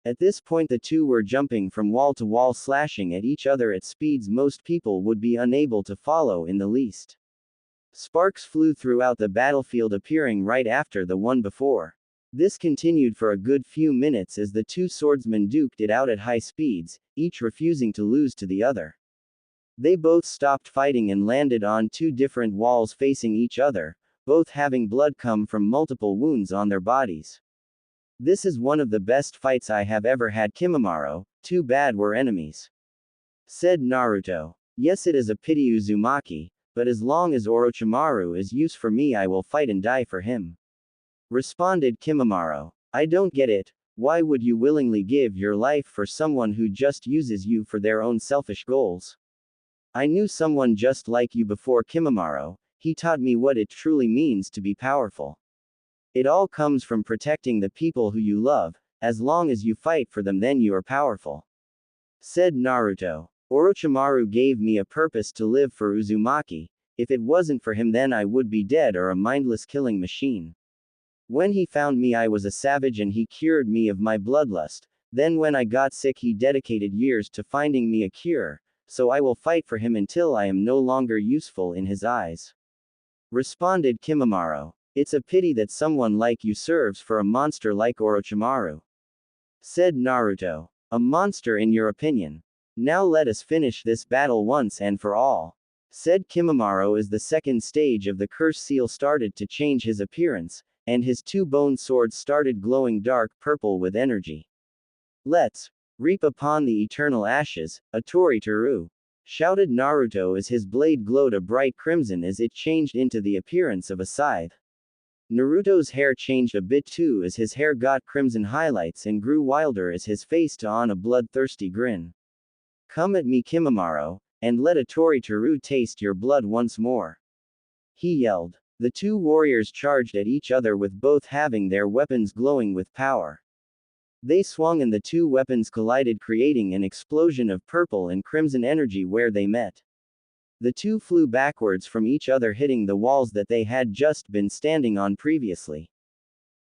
Speaker 1: At this point the two were jumping from wall to wall, slashing at each other at speeds most people would be unable to follow in the least. Sparks flew throughout the battlefield, appearing right after the one before. This continued for a good few minutes as the two swordsmen duked it out at high speeds, each refusing to lose to the other. They both stopped fighting and landed on two different walls facing each other, both having blood come from multiple wounds on their bodies. "This is one of the best fights I have ever had, Kimimaro, too bad we're enemies," said Naruto. "Yes, it is a pity Uzumaki, but as long as Orochimaru is use for me I will fight and die for him," responded Kimimaro. "I don't get it, why would you willingly give your life for someone who just uses you for their own selfish goals? I knew someone just like you before, Kimimaro. He taught me what it truly means to be powerful. It all comes from protecting the people who you love. As long as you fight for them, then you are powerful," said Naruto. "Orochimaru gave me a purpose to live for Uzumaki. If it wasn't for him, then I would be dead or a mindless killing machine. When he found me I was a savage and he cured me of my bloodlust. Then when I got sick he dedicated years to finding me a cure, so I will fight for him until I am no longer useful in his eyes," responded Kimimaro. It's a pity that someone like you serves for a monster like Orochimaru. Said Naruto. A monster in your opinion? Now let us finish this battle once and for all. Said Kimimaro as the second stage of the curse seal started to change his appearance, and his two bone swords started glowing dark purple with energy. Let's reap upon the eternal ashes, Atori Teru, shouted Naruto as his blade glowed a bright crimson as it changed into the appearance of a scythe. Naruto's hair changed a bit too as his hair got crimson highlights and grew wilder as his face took on a bloodthirsty grin. Come at me Kimimaro, and let Atori Teru taste your blood once more. He yelled. The two warriors charged at each other with both having their weapons glowing with power. They swung and the two weapons collided creating an explosion of purple and crimson energy where they met. The two flew backwards from each other hitting the walls that they had just been standing on previously.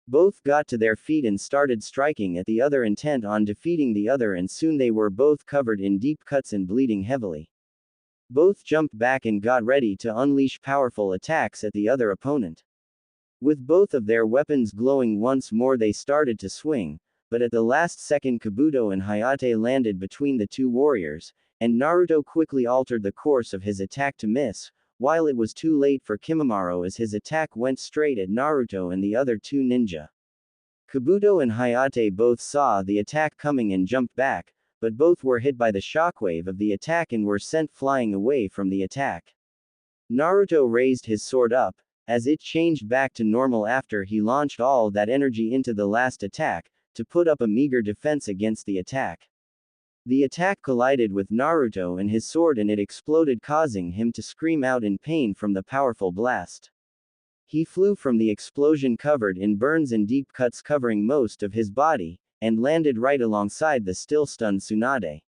Speaker 1: Both got to their feet and started striking at the other intent on defeating the other and soon they were both covered in deep cuts and bleeding heavily. Both jumped back and got ready to unleash powerful attacks at the other opponent. With both of their weapons glowing once more they started to swing, but at the last second Kabuto and Hayate landed between the two warriors, and Naruto quickly altered the course of his attack to miss, while it was too late for Kimimaro as his attack went straight at Naruto and the other two ninja. Kabuto and Hayate both saw the attack coming and jumped back, but both were hit by the shockwave of the attack and were sent flying away from the attack. Naruto raised his sword up, as it changed back to normal after he launched all that energy into the last attack, to put up a meager defense against the attack. The attack collided with Naruto and his sword and it exploded causing him to scream out in pain from the powerful blast. He flew from the explosion covered in burns and deep cuts covering most of his body, and landed right alongside the still stunned Tsunade.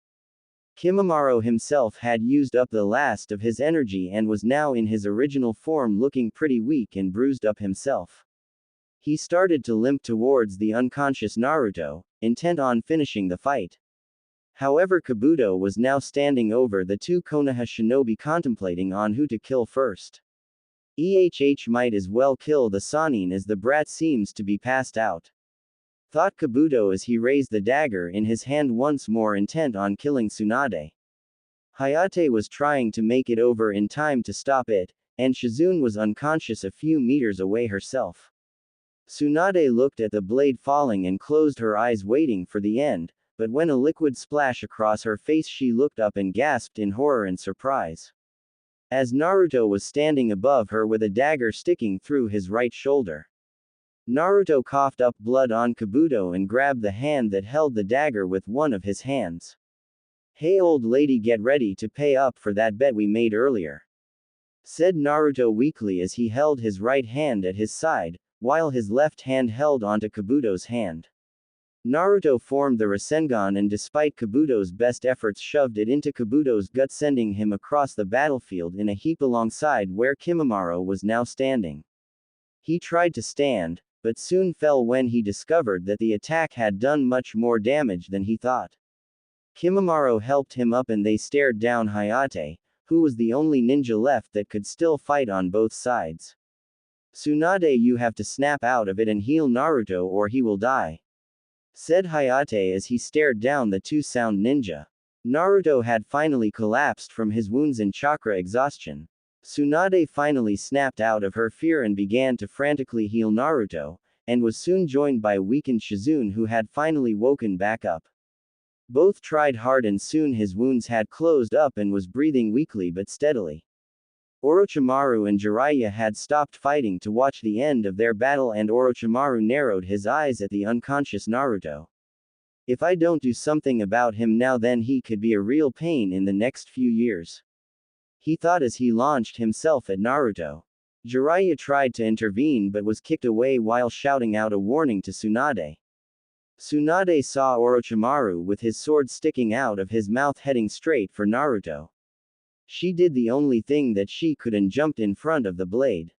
Speaker 1: Kimimaro himself had used up the last of his energy and was now in his original form looking pretty weak and bruised up himself. He started to limp towards the unconscious Naruto, intent on finishing the fight. However Kabuto was now standing over the two Konoha shinobi contemplating on who to kill first. Might as well kill the Sannin as the brat seems to be passed out. Thought Kabuto as he raised the dagger in his hand once more intent on killing Tsunade. Hayate was trying to make it over in time to stop it, and Shizune was unconscious a few meters away herself. Tsunade looked at the blade falling and closed her eyes waiting for the end, but when a liquid splashed across her face she looked up and gasped in horror and surprise. As Naruto was standing above her with a dagger sticking through his right shoulder. Naruto coughed up blood on Kabuto and grabbed the hand that held the dagger with one of his hands. Hey old lady, get ready to pay up for that bet we made earlier. Said Naruto weakly as he held his right hand at his side, while his left hand held onto Kabuto's hand. Naruto formed the Rasengan and despite Kabuto's best efforts shoved it into Kabuto's gut sending him across the battlefield in a heap alongside where Kimimaro was now standing. He tried to stand, but soon fell when he discovered that the attack had done much more damage than he thought. Kimimaro helped him up and they stared down Hayate, who was the only ninja left that could still fight on both sides. Tsunade, you have to snap out of it and heal Naruto or he will die. Said Hayate as he stared down the two sound ninja. Naruto had finally collapsed from his wounds and chakra exhaustion. Tsunade finally snapped out of her fear and began to frantically heal Naruto, and was soon joined by weakened Shizune who had finally woken back up. Both tried hard and soon his wounds had closed up and was breathing weakly but steadily. Orochimaru and Jiraiya had stopped fighting to watch the end of their battle and Orochimaru narrowed his eyes at the unconscious Naruto. If I don't do something about him now then he could be a real pain in the next few years. He thought as he launched himself at Naruto. Jiraiya tried to intervene but was kicked away while shouting out a warning to Tsunade. Tsunade saw Orochimaru with his sword sticking out of his mouth heading straight for Naruto. She did the only thing that she could and jumped in front of the blade.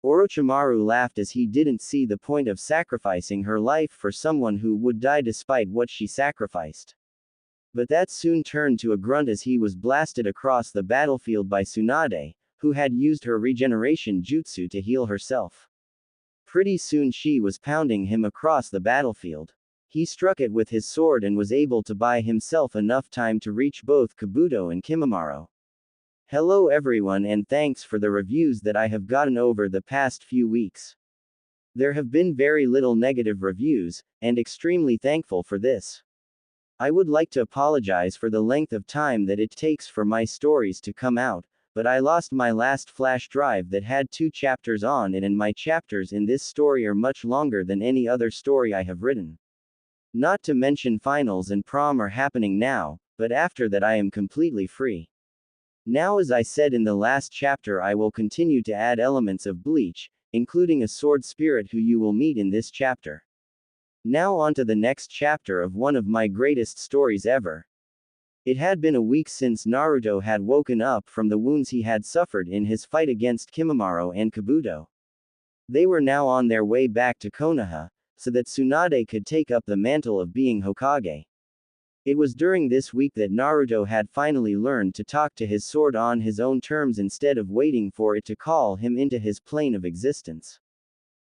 Speaker 1: Orochimaru laughed as he didn't see the point of sacrificing her life for someone who would die despite what she sacrificed. But that soon turned to a grunt as he was blasted across the battlefield by Tsunade, who had used her regeneration jutsu to heal herself. Pretty soon she was pounding him across the battlefield. He struck it with his sword and was able to buy himself enough time to reach both Kabuto and Kimimaro. Hello everyone and thanks for the reviews that I have gotten over the past few weeks. There have been very little negative reviews, and extremely thankful for this. I would like to apologize for the length of time that it takes for my stories to come out, but I lost my last flash drive that had 2 chapters on it and my chapters in this story are much longer than any other story I have written. Not to mention finals and prom are happening now, but after that I am completely free. Now as I said in the last chapter I will continue to add elements of Bleach, including a sword spirit who you will meet in this chapter. Now on to the next chapter of one of my greatest stories ever. It had been a week since Naruto had woken up from the wounds he had suffered in his fight against Kimimaro and Kabuto. They were now on their way back to Konoha, so that Tsunade could take up the mantle of being Hokage. It was during this week that Naruto had finally learned to talk to his sword on his own terms instead of waiting for it to call him into his plane of existence.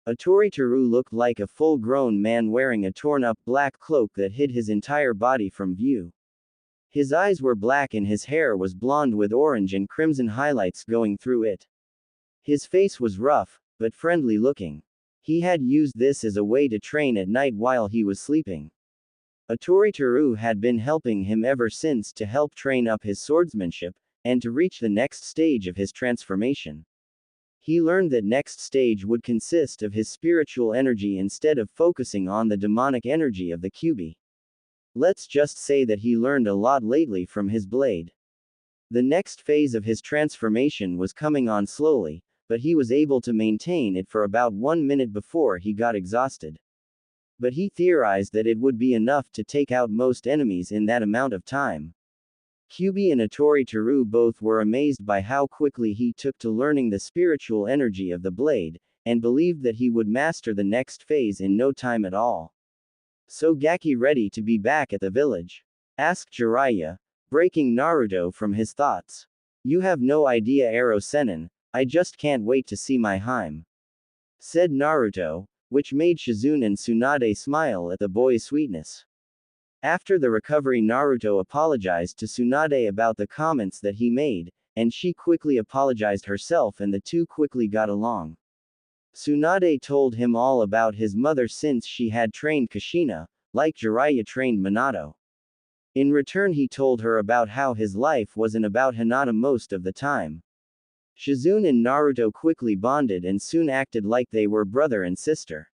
Speaker 1: Atoritaru looked like a full-grown man wearing a torn-up black cloak that hid his entire body from view. His eyes were black and his hair was blonde with orange and crimson highlights going through it. His face was rough, but friendly looking. He had used this as a way to train at night while he was sleeping. Atoritaru had been helping him ever since to help train up his swordsmanship, and to reach the next stage of his transformation. He learned that next stage would consist of his spiritual energy instead of focusing on the demonic energy of the Kyuubi. Let's just say that he learned a lot lately from his blade. The next phase of his transformation was coming on slowly, but he was able to maintain it for about 1 minute before he got exhausted. But he theorized that it would be enough to take out most enemies in that amount of time. Kyuubi and Atoritaru both were amazed by how quickly he took to learning the spiritual energy of the blade, and believed that he would master the next phase in no time at all. "So Gaki ready to be back at the village?" asked Jiraiya, breaking Naruto from his thoughts. "You have no idea Ero Sennin, I just can't wait to see my Hime," said Naruto, which made Shizune and Tsunade smile at the boy's sweetness. After the recovery Naruto apologized to Tsunade about the comments that he made, and she quickly apologized herself and the two quickly got along. Tsunade told him all about his mother since she had trained Kushina, like Jiraiya trained Minato. In return he told her about how his life wasn't about Hinata most of the time. Shizune and Naruto quickly bonded and soon acted like they were brother and sister.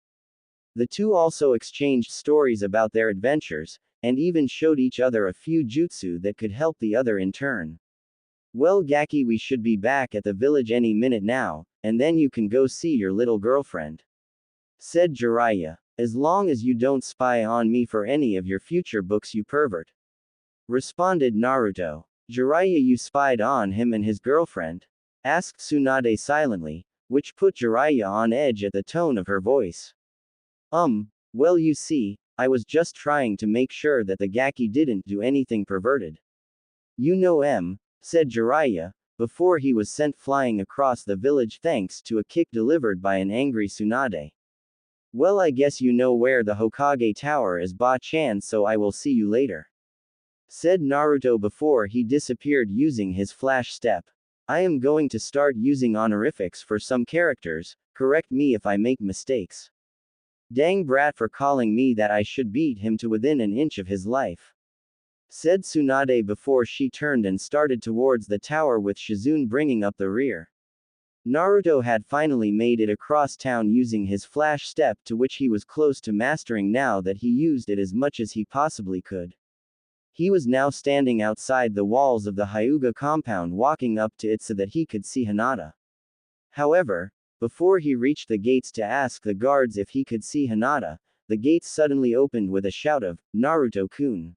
Speaker 1: The two also exchanged stories about their adventures, and even showed each other a few jutsu that could help the other in turn. "Well Gaki, we should be back at the village any minute now, and then you can go see your little girlfriend," said Jiraiya. "As long as you don't spy on me for any of your future books you pervert," responded Naruto. "Jiraiya, you spied on him and his girlfriend?" asked Tsunade silently, which put Jiraiya on edge at the tone of her voice. Well you see, I was just trying to make sure that the Gaki didn't do anything perverted." "You know, said Jiraiya, before he was sent flying across the village thanks to a kick delivered by an angry Tsunade. "Well I guess you know where the Hokage Tower is, Ba-chan, so I will see you later," said Naruto before he disappeared using his flash step. "I am going to start using honorifics for some characters, correct me if I make mistakes. Dang brat for calling me that, I should beat him to within an inch of his life," said Tsunade before she turned and started towards the tower with Shizune bringing up the rear. Naruto had finally made it across town using his flash step, to which he was close to mastering now that he used it as much as he possibly could. He was now standing outside the walls of the Hyuga compound walking up to it so that he could see Hinata. However, before he reached the gates to ask the guards if he could see Hinata, the gates suddenly opened with a shout of, "Naruto-kun."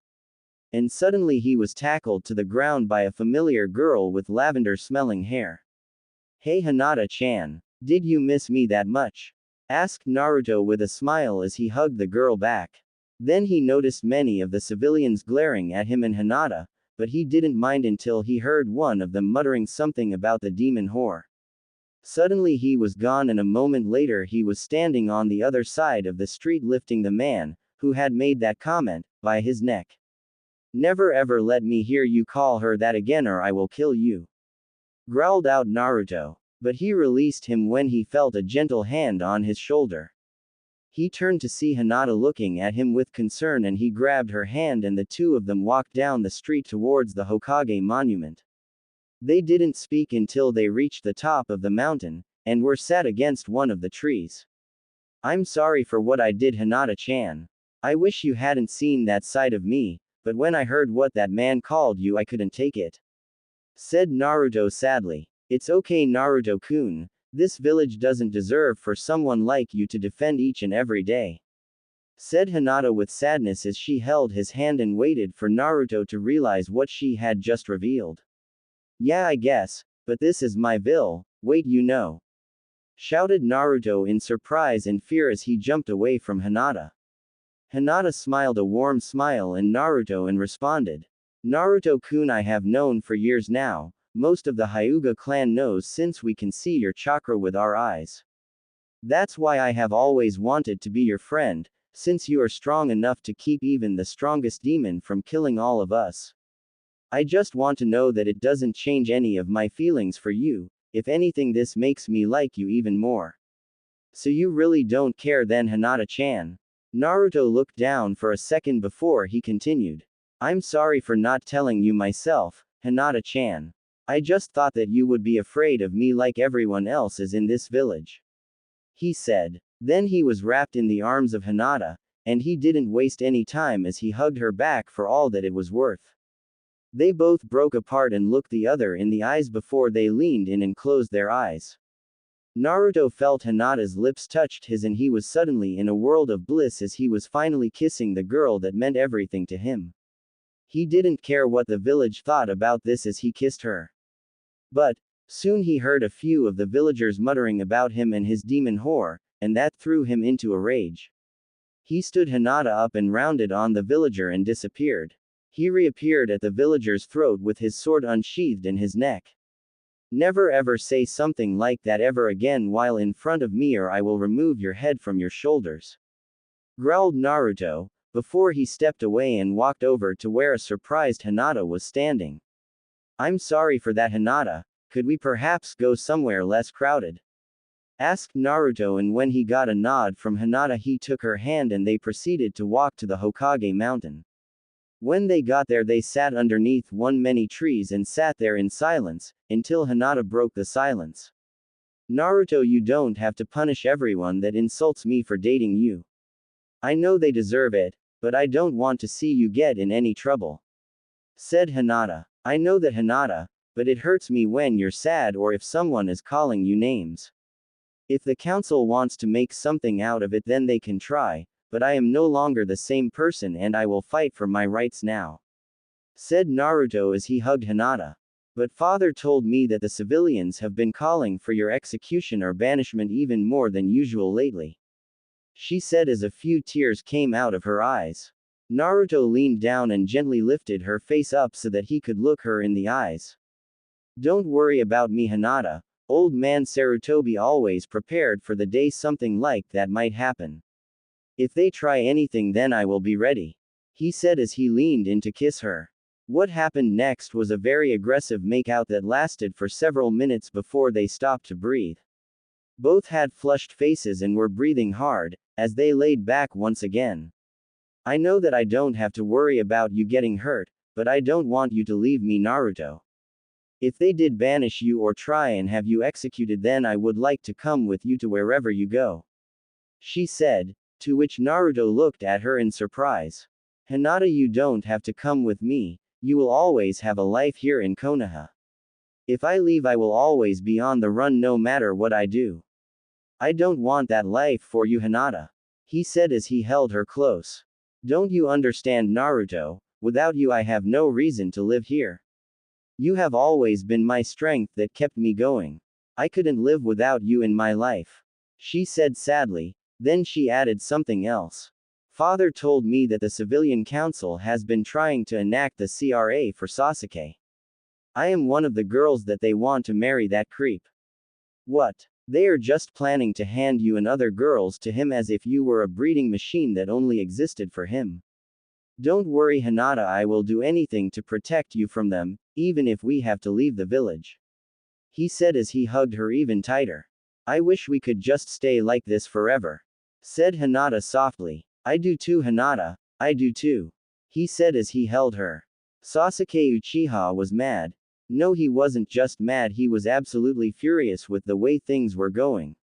Speaker 1: And suddenly he was tackled to the ground by a familiar girl with lavender-smelling hair. "Hey Hinata-chan. Did you miss me that much?" asked Naruto with a smile as he hugged the girl back. Then he noticed many of the civilians glaring at him and Hinata, but he didn't mind until he heard one of them muttering something about the demon whore. Suddenly he was gone, and a moment later he was standing on the other side of the street lifting the man, who had made that comment, by his neck. Never ever let me hear you call her that again or I will kill you, growled out Naruto. But he released him when he felt a gentle hand on his shoulder. He turned to see Hinata looking at him with concern, and he grabbed her hand and the two of them walked down the street towards the Hokage monument. They didn't speak until they reached the top of the mountain, and were sat against one of the trees. I'm sorry for what I did, Hinata-chan. I wish you hadn't seen that side of me, but when I heard what that man called you I couldn't take it, said Naruto sadly. It's okay, Naruto-kun. This village doesn't deserve for someone like you to defend each and every day, said Hinata with sadness as she held his hand and waited for Naruto to realize what she had just revealed. Yeah, I guess, but this is my ville, wait, you know, shouted Naruto in surprise and fear as he jumped away from Hinata. Hinata smiled a warm smile and Naruto and responded. Naruto-kun, I have known for years now. Most of the Hyuga clan knows since we can see your chakra with our eyes. That's why I have always wanted to be your friend, since you are strong enough to keep even the strongest demon from killing all of us. I just want to know that it doesn't change any of my feelings for you. If anything, this makes me like you even more. So you really don't care then, Hinata-chan? Naruto looked down for a second before he continued. I'm sorry for not telling you myself, Hinata-chan. I just thought that you would be afraid of me like everyone else is in this village, he said. Then he was wrapped in the arms of Hinata, and he didn't waste any time as he hugged her back for all that it was worth. They both broke apart and looked the other in the eyes before they leaned in and closed their eyes. Naruto felt Hinata's lips touched his and he was suddenly in a world of bliss as he was finally kissing the girl that meant everything to him. He didn't care what the village thought about this as he kissed her. But, soon he heard a few of the villagers muttering about him and his demon whore, and that threw him into a rage. He stood Hinata up and rounded on the villager and disappeared. He reappeared at the villager's throat with his sword unsheathed in his neck. Never ever say something like that ever again while in front of me or I will remove your head from your shoulders, growled Naruto, before he stepped away and walked over to where a surprised Hinata was standing. I'm sorry for that, Hinata. Could we perhaps go somewhere less crowded? Asked Naruto, and when he got a nod from Hinata he took her hand and they proceeded to walk to the Hokage mountain. When they got there they sat underneath one many trees and sat there in silence, until Hinata broke the silence. Naruto, you don't have to punish everyone that insults me for dating you. I know they deserve it, but I don't want to see you get in any trouble, said Hinata. I know that, Hinata, but it hurts me when you're sad or if someone is calling you names. If the council wants to make something out of it then they can try, but I am no longer the same person and I will fight for my rights now, said Naruto as he hugged Hinata. But father told me that the civilians have been calling for your execution or banishment even more than usual lately, she said as a few tears came out of her eyes. Naruto leaned down and gently lifted her face up so that he could look her in the eyes. Don't worry about me, Hinata. Old man Sarutobi always prepared for the day something like that might happen. If they try anything then I will be ready, he said as he leaned in to kiss her. What happened next was a very aggressive makeout that lasted for several minutes before they stopped to breathe. Both had flushed faces and were breathing hard, as they laid back once again. I know that I don't have to worry about you getting hurt, but I don't want you to leave me, Naruto. If they did banish you or try and have you executed then I would like to come with you to wherever you go, she said, to which Naruto looked at her in surprise. Hinata, you don't have to come with me, you will always have a life here in Konoha. If I leave I will always be on the run no matter what I do. I don't want that life for you, Hinata, he said as he held her close. Don't you understand, Naruto? Without you I have no reason to live here. You have always been my strength that kept me going. I couldn't live without you in my life, she said sadly. Then she added something else. Father told me that the civilian council has been trying to enact the CRA for Sasuke. I am one of the girls that they want to marry that creep. What? They are just planning to hand you and other girls to him as if you were a breeding machine that only existed for him. Don't worry, Hinata, I will do anything to protect you from them, even if we have to leave the village. He said as he hugged her even tighter. I wish we could just stay like this forever, said Hinata softly. I do too, Hinata, I do too, he said as he held her. Sasuke Uchiha was mad. No, he wasn't just mad, he was absolutely furious with the way things were going.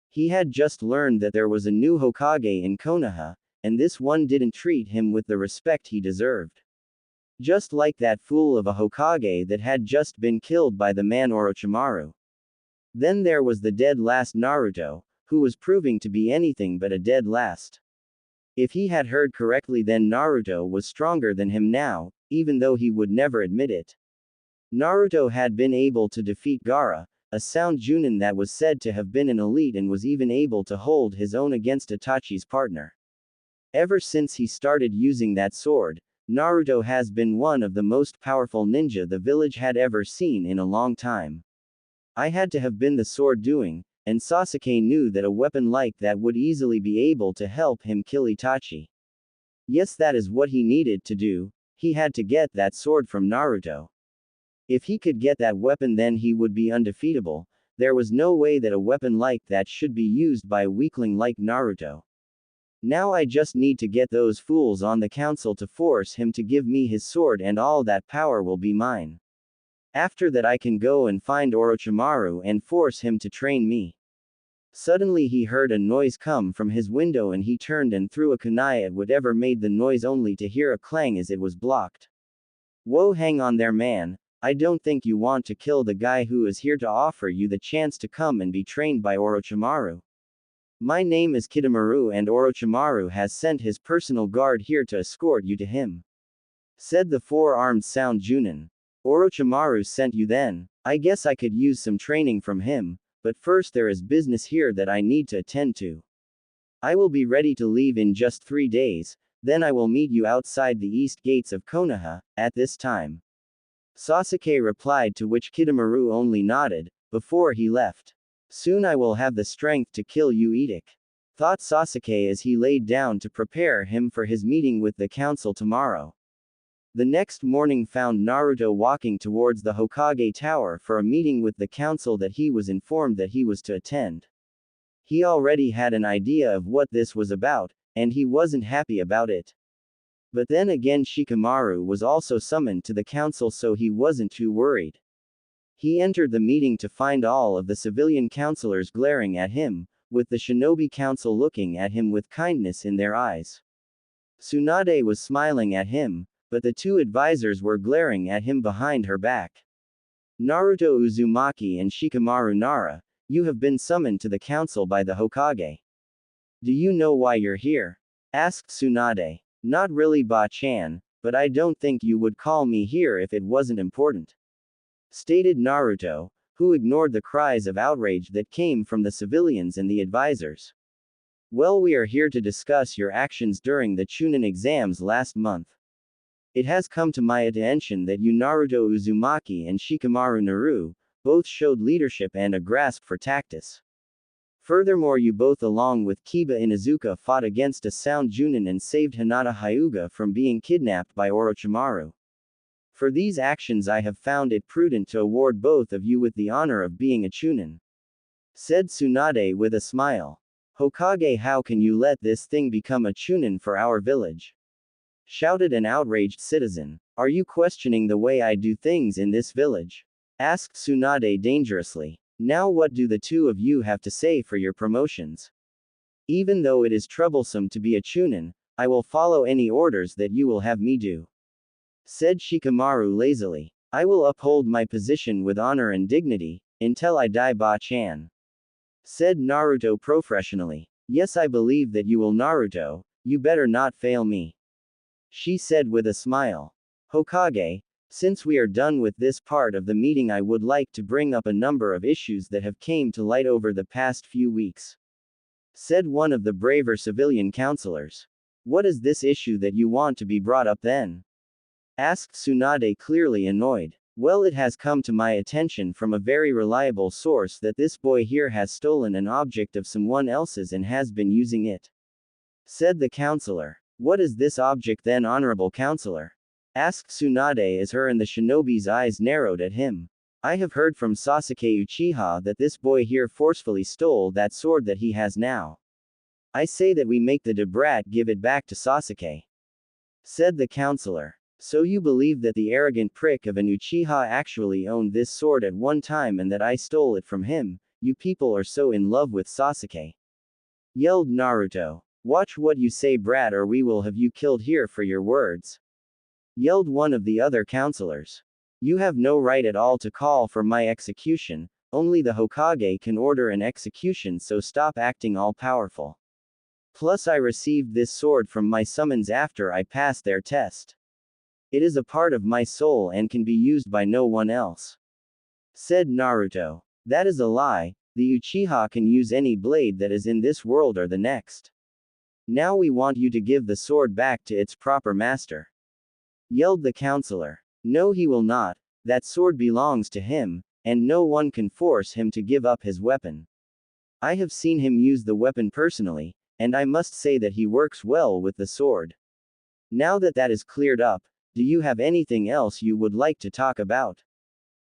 Speaker 1: He had just learned that there was a new Hokage in Konoha, and this one didn't treat him with the respect he deserved. Just like that fool of a Hokage that had just been killed by the man Orochimaru. Then there was the dead last Naruto, who was proving to be anything but a dead last. If he had heard correctly, then Naruto was stronger than him now, even though he would never admit it. Naruto had been able to defeat Gaara, a sound Junin that was said to have been an elite and was even able to hold his own against Itachi's partner. Ever since he started using that sword, Naruto has been one of the most powerful ninja the village had ever seen in a long time. I had to have been the sword doing, and Sasuke knew that a weapon like that would easily be able to help him kill Itachi. Yes, that is what he needed to do, he had to get that sword from Naruto. If he could get that weapon, then he would be undefeatable. There was no way that a weapon like that should be used by a weakling like Naruto. Now I just need to get those fools on the council to force him to give me his sword, and all that power will be mine. After that I can go and find Orochimaru and force him to train me. Suddenly he heard a noise come from his window and he turned and threw a kunai at whatever made the noise, only to hear a clang as it was blocked. Whoa, hang on there, man. I don't think you want to kill the guy who is here to offer you the chance to come and be trained by Orochimaru. My name is Kidomaru and Orochimaru has sent his personal guard here to escort you to him, said the four-armed sound Junin. Orochimaru sent you then? I guess I could use some training from him, but first there is business here that I need to attend to. I will be ready to leave in just 3 days, then I will meet you outside the east gates of Konoha, at this time. Sasuke replied, to which Kidomaru only nodded, before he left. Soon I will have the strength to kill you, Edik, thought Sasuke as he laid down to prepare him for his meeting with the council tomorrow. The next morning found Naruto walking towards the Hokage Tower for a meeting with the council that he was informed that he was to attend. He already had an idea of what this was about, and he wasn't happy about it. But then again, Shikamaru was also summoned to the council, so he wasn't too worried. He entered the meeting to find all of the civilian councilors glaring at him, with the shinobi council looking at him with kindness in their eyes. Tsunade was smiling at him, but the two advisors were glaring at him behind her back. Naruto Uzumaki and Shikamaru Nara, you have been summoned to the council by the Hokage. Do you know why you're here? Asked Tsunade. Not really, Ba-chan, but I don't think you would call me here if it wasn't important, stated Naruto, who ignored the cries of outrage that came from the civilians and the advisors. Well, we are here to discuss your actions during the Chunin exams last month. It has come to my attention that you, Naruto Uzumaki and Shikamaru Naru, both showed leadership and a grasp for tactics. Furthermore, you both along with Kiba Inuzuka fought against a sound Junin and saved Hinata Hyuga from being kidnapped by Orochimaru. For these actions I have found it prudent to award both of you with the honor of being a Chunin, said Tsunade with a smile. Hokage, how can you let this thing become a Chunin for our village? Shouted an outraged citizen. Are you questioning the way I do things in this village? Asked Tsunade dangerously. Now what do the two of you have to say for your promotions? Even though it is troublesome to be a Chunin, I will follow any orders that you will have me do, said Shikamaru lazily. I will uphold my position with honor and dignity, until I die, Ba-chan, said Naruto professionally. Yes, I believe that you will, Naruto, you better not fail me, she said with a smile. Hokage, since we are done with this part of the meeting, I would like to bring up a number of issues that have came to light over the past few weeks, said one of the braver civilian counselors. What is this issue that you want to be brought up then? Asked Tsunade, clearly annoyed. Well, it has come to my attention from a very reliable source that this boy here has stolen an object of someone else's and has been using it. Said the counselor. What is this object then, honorable counselor? Asked Tsunade as her and the shinobi's eyes narrowed at him. I have heard from Sasuke Uchiha that this boy here forcefully stole that sword that he has now. I say that we make the brat give it back to Sasuke. Said the counselor. So you believe that the arrogant prick of an Uchiha actually owned this sword at one time and that I stole it from him? You people are so in love with Sasuke. Yelled Naruto. Watch what you say, brat, or we will have you killed here for your words. Yelled one of the other counselors. You have no right at all to call for my execution, only the Hokage can order an execution, so stop acting all powerful. Plus I received this sword from my summons after I passed their test. It is a part of my soul and can be used by no one else. Said Naruto. That is a lie, the Uchiha can use any blade that is in this world or the next. Now we want you to give the sword back to its proper master. Yelled the counselor. No, he will not, that sword belongs to him, and no one can force him to give up his weapon. I have seen him use the weapon personally, and I must say that he works well with the sword. Now that that is cleared up, do you have anything else you would like to talk about?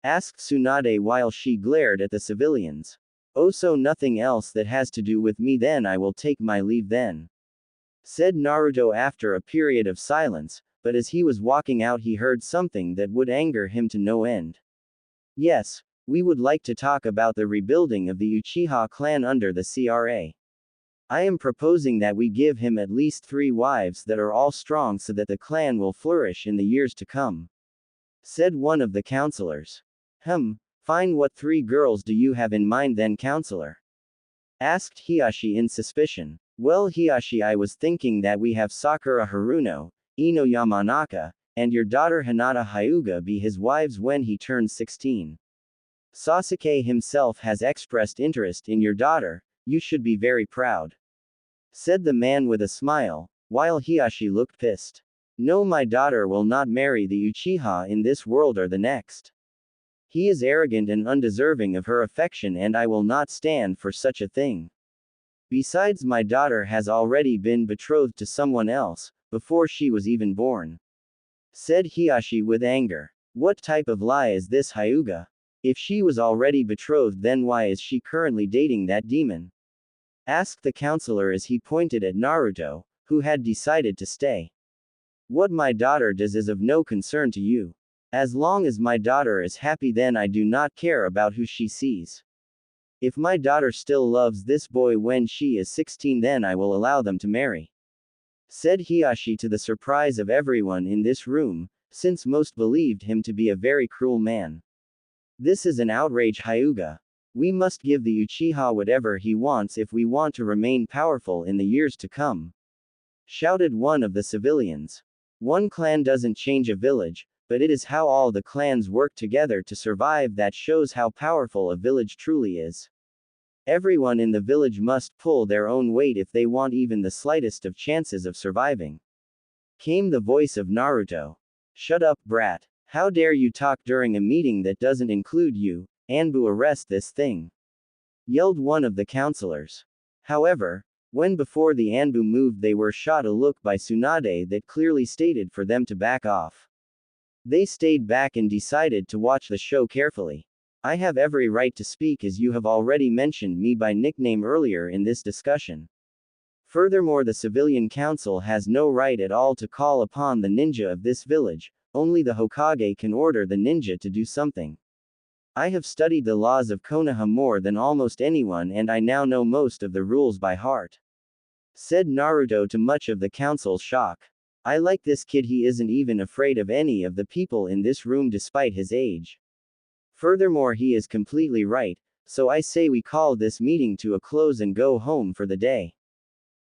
Speaker 1: Asked Tsunade while she glared at the civilians. Oh, so nothing else that has to do with me, then I will take my leave then. Said Naruto after a period of silence, but as he was walking out he heard something that would anger him to no end. Yes, we would like to talk about the rebuilding of the Uchiha clan under the CRA. I am proposing that we give him at least 3 wives that are all strong so that the clan will flourish in the years to come. Said one of the counselors. Fine, what 3 girls do you have in mind then, counselor? Asked Hiashi in suspicion. Well, Hiashi, I was thinking that we have Sakura Haruno, Ino Yamanaka, and your daughter Hinata Hyuga be his wives when he turns 16. Sasuke himself has expressed interest in your daughter, you should be very proud. Said the man with a smile, while Hiashi looked pissed. No, my daughter will not marry the Uchiha in this world or the next. He is arrogant and undeserving of her affection and I will not stand for such a thing. Besides, my daughter has already been betrothed to someone else, before she was even born. Said Hiashi with anger. What type of lie is this, Hyuga? If she was already betrothed, then why is she currently dating that demon? Asked the counselor as he pointed at Naruto, who had decided to stay. What my daughter does is of no concern to you. As long as my daughter is happy, then I do not care about who she sees. If my daughter still loves this boy when she is 16, then I will allow them to marry. Said Hiashi to the surprise of everyone in this room, since most believed him to be a very cruel man. This is an outrage, Hyuga. We must give the Uchiha whatever he wants if we want to remain powerful in the years to come. Shouted one of the civilians. One clan doesn't change a village, but it is how all the clans work together to survive that shows how powerful a village truly is. Everyone in the village must pull their own weight if they want even the slightest of chances of surviving. Came the voice of Naruto. Shut up, brat. How dare you talk during a meeting that doesn't include you? Anbu, arrest this thing. Yelled one of the counselors. However, when before the Anbu moved, they were shot a look by Tsunade that clearly stated for them to back off. They stayed back and decided to watch the show carefully. I have every right to speak as you have already mentioned me by nickname earlier in this discussion. Furthermore, the civilian council has no right at all to call upon the ninja of this village, only the Hokage can order the ninja to do something. I have studied the laws of Konoha more than almost anyone and I now know most of the rules by heart. Said Naruto to much of the council's shock. I like this kid, he isn't even afraid of any of the people in this room despite his age. Furthermore, he is completely right, so I say we call this meeting to a close and go home for the day.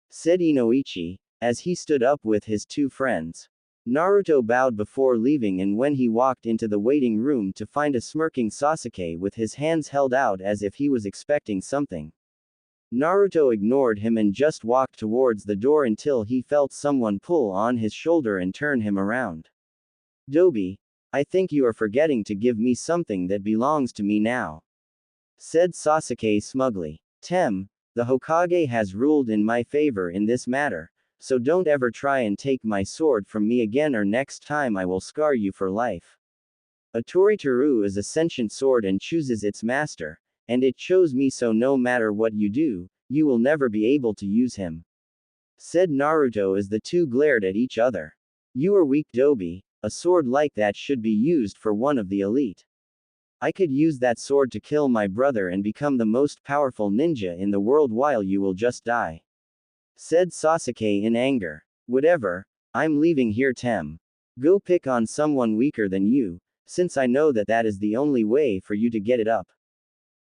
Speaker 1: Said Kunoichi, as he stood up with his 2 friends. Naruto bowed before leaving, and when he walked into the waiting room to find a smirking Sasuke with his hands held out as if he was expecting something. Naruto ignored him and just walked towards the door until he felt someone pull on his shoulder and turn him around. Dobi, I think you are forgetting to give me something that belongs to me now, said Sasuke smugly. The Hokage has ruled in my favor in this matter, so don't ever try and take my sword from me again or next time I will scar you for life. A Toritaru is a sentient sword and chooses its master, and it chose me, so no matter what you do, you will never be able to use him, said Naruto as the two glared at each other. You are weak, Dobi. A sword like that should be used for one of the elite. I could use that sword to kill my brother and become the most powerful ninja in the world while you will just die, said Sasuke in anger. Whatever, I'm leaving here, Go pick on someone weaker than you, since I know that that is the only way for you to get it up,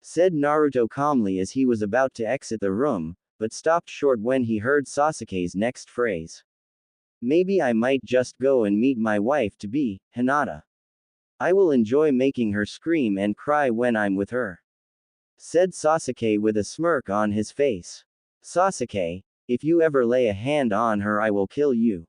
Speaker 1: said Naruto calmly as he was about to exit the room, but stopped short when he heard Sasuke's next phrase. Maybe I might just go and meet my wife-to-be, Hinata. I will enjoy making her scream and cry when I'm with her, said Sasuke with a smirk on his face. Sasuke, if you ever lay a hand on her I will kill you.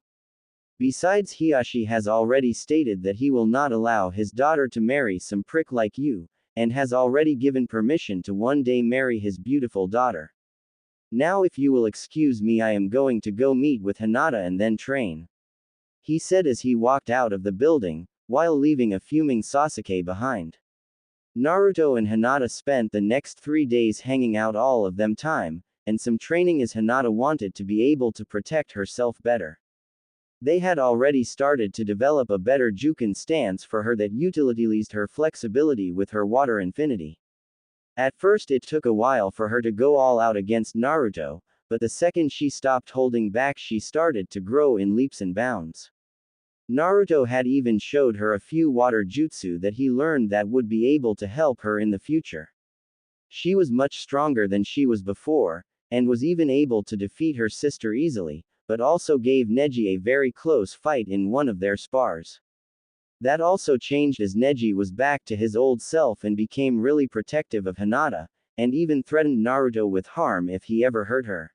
Speaker 1: Besides, Hiashi has already stated that he will not allow his daughter to marry some prick like you, and has already given permission to one day marry his beautiful daughter. Now if you will excuse me, I am going to go meet with Hinata and then train, he said as he walked out of the building, while leaving a fuming Sasuke behind. Naruto and Hinata spent the next 3 days hanging out, all of them time, and some training as Hinata wanted to be able to protect herself better. They had already started to develop a better Juken stance for her that utilized her flexibility with her water infinity. At first it took a while for her to go all out against Naruto, but the second she stopped holding back she started to grow in leaps and bounds. Naruto had even showed her a few water jutsu that he learned that would be able to help her in the future. She was much stronger than she was before, and was even able to defeat her sister easily, but also gave Neji a very close fight in one of their spars. That also changed as Neji was back to his old self and became really protective of Hinata, and even threatened Naruto with harm if he ever hurt her.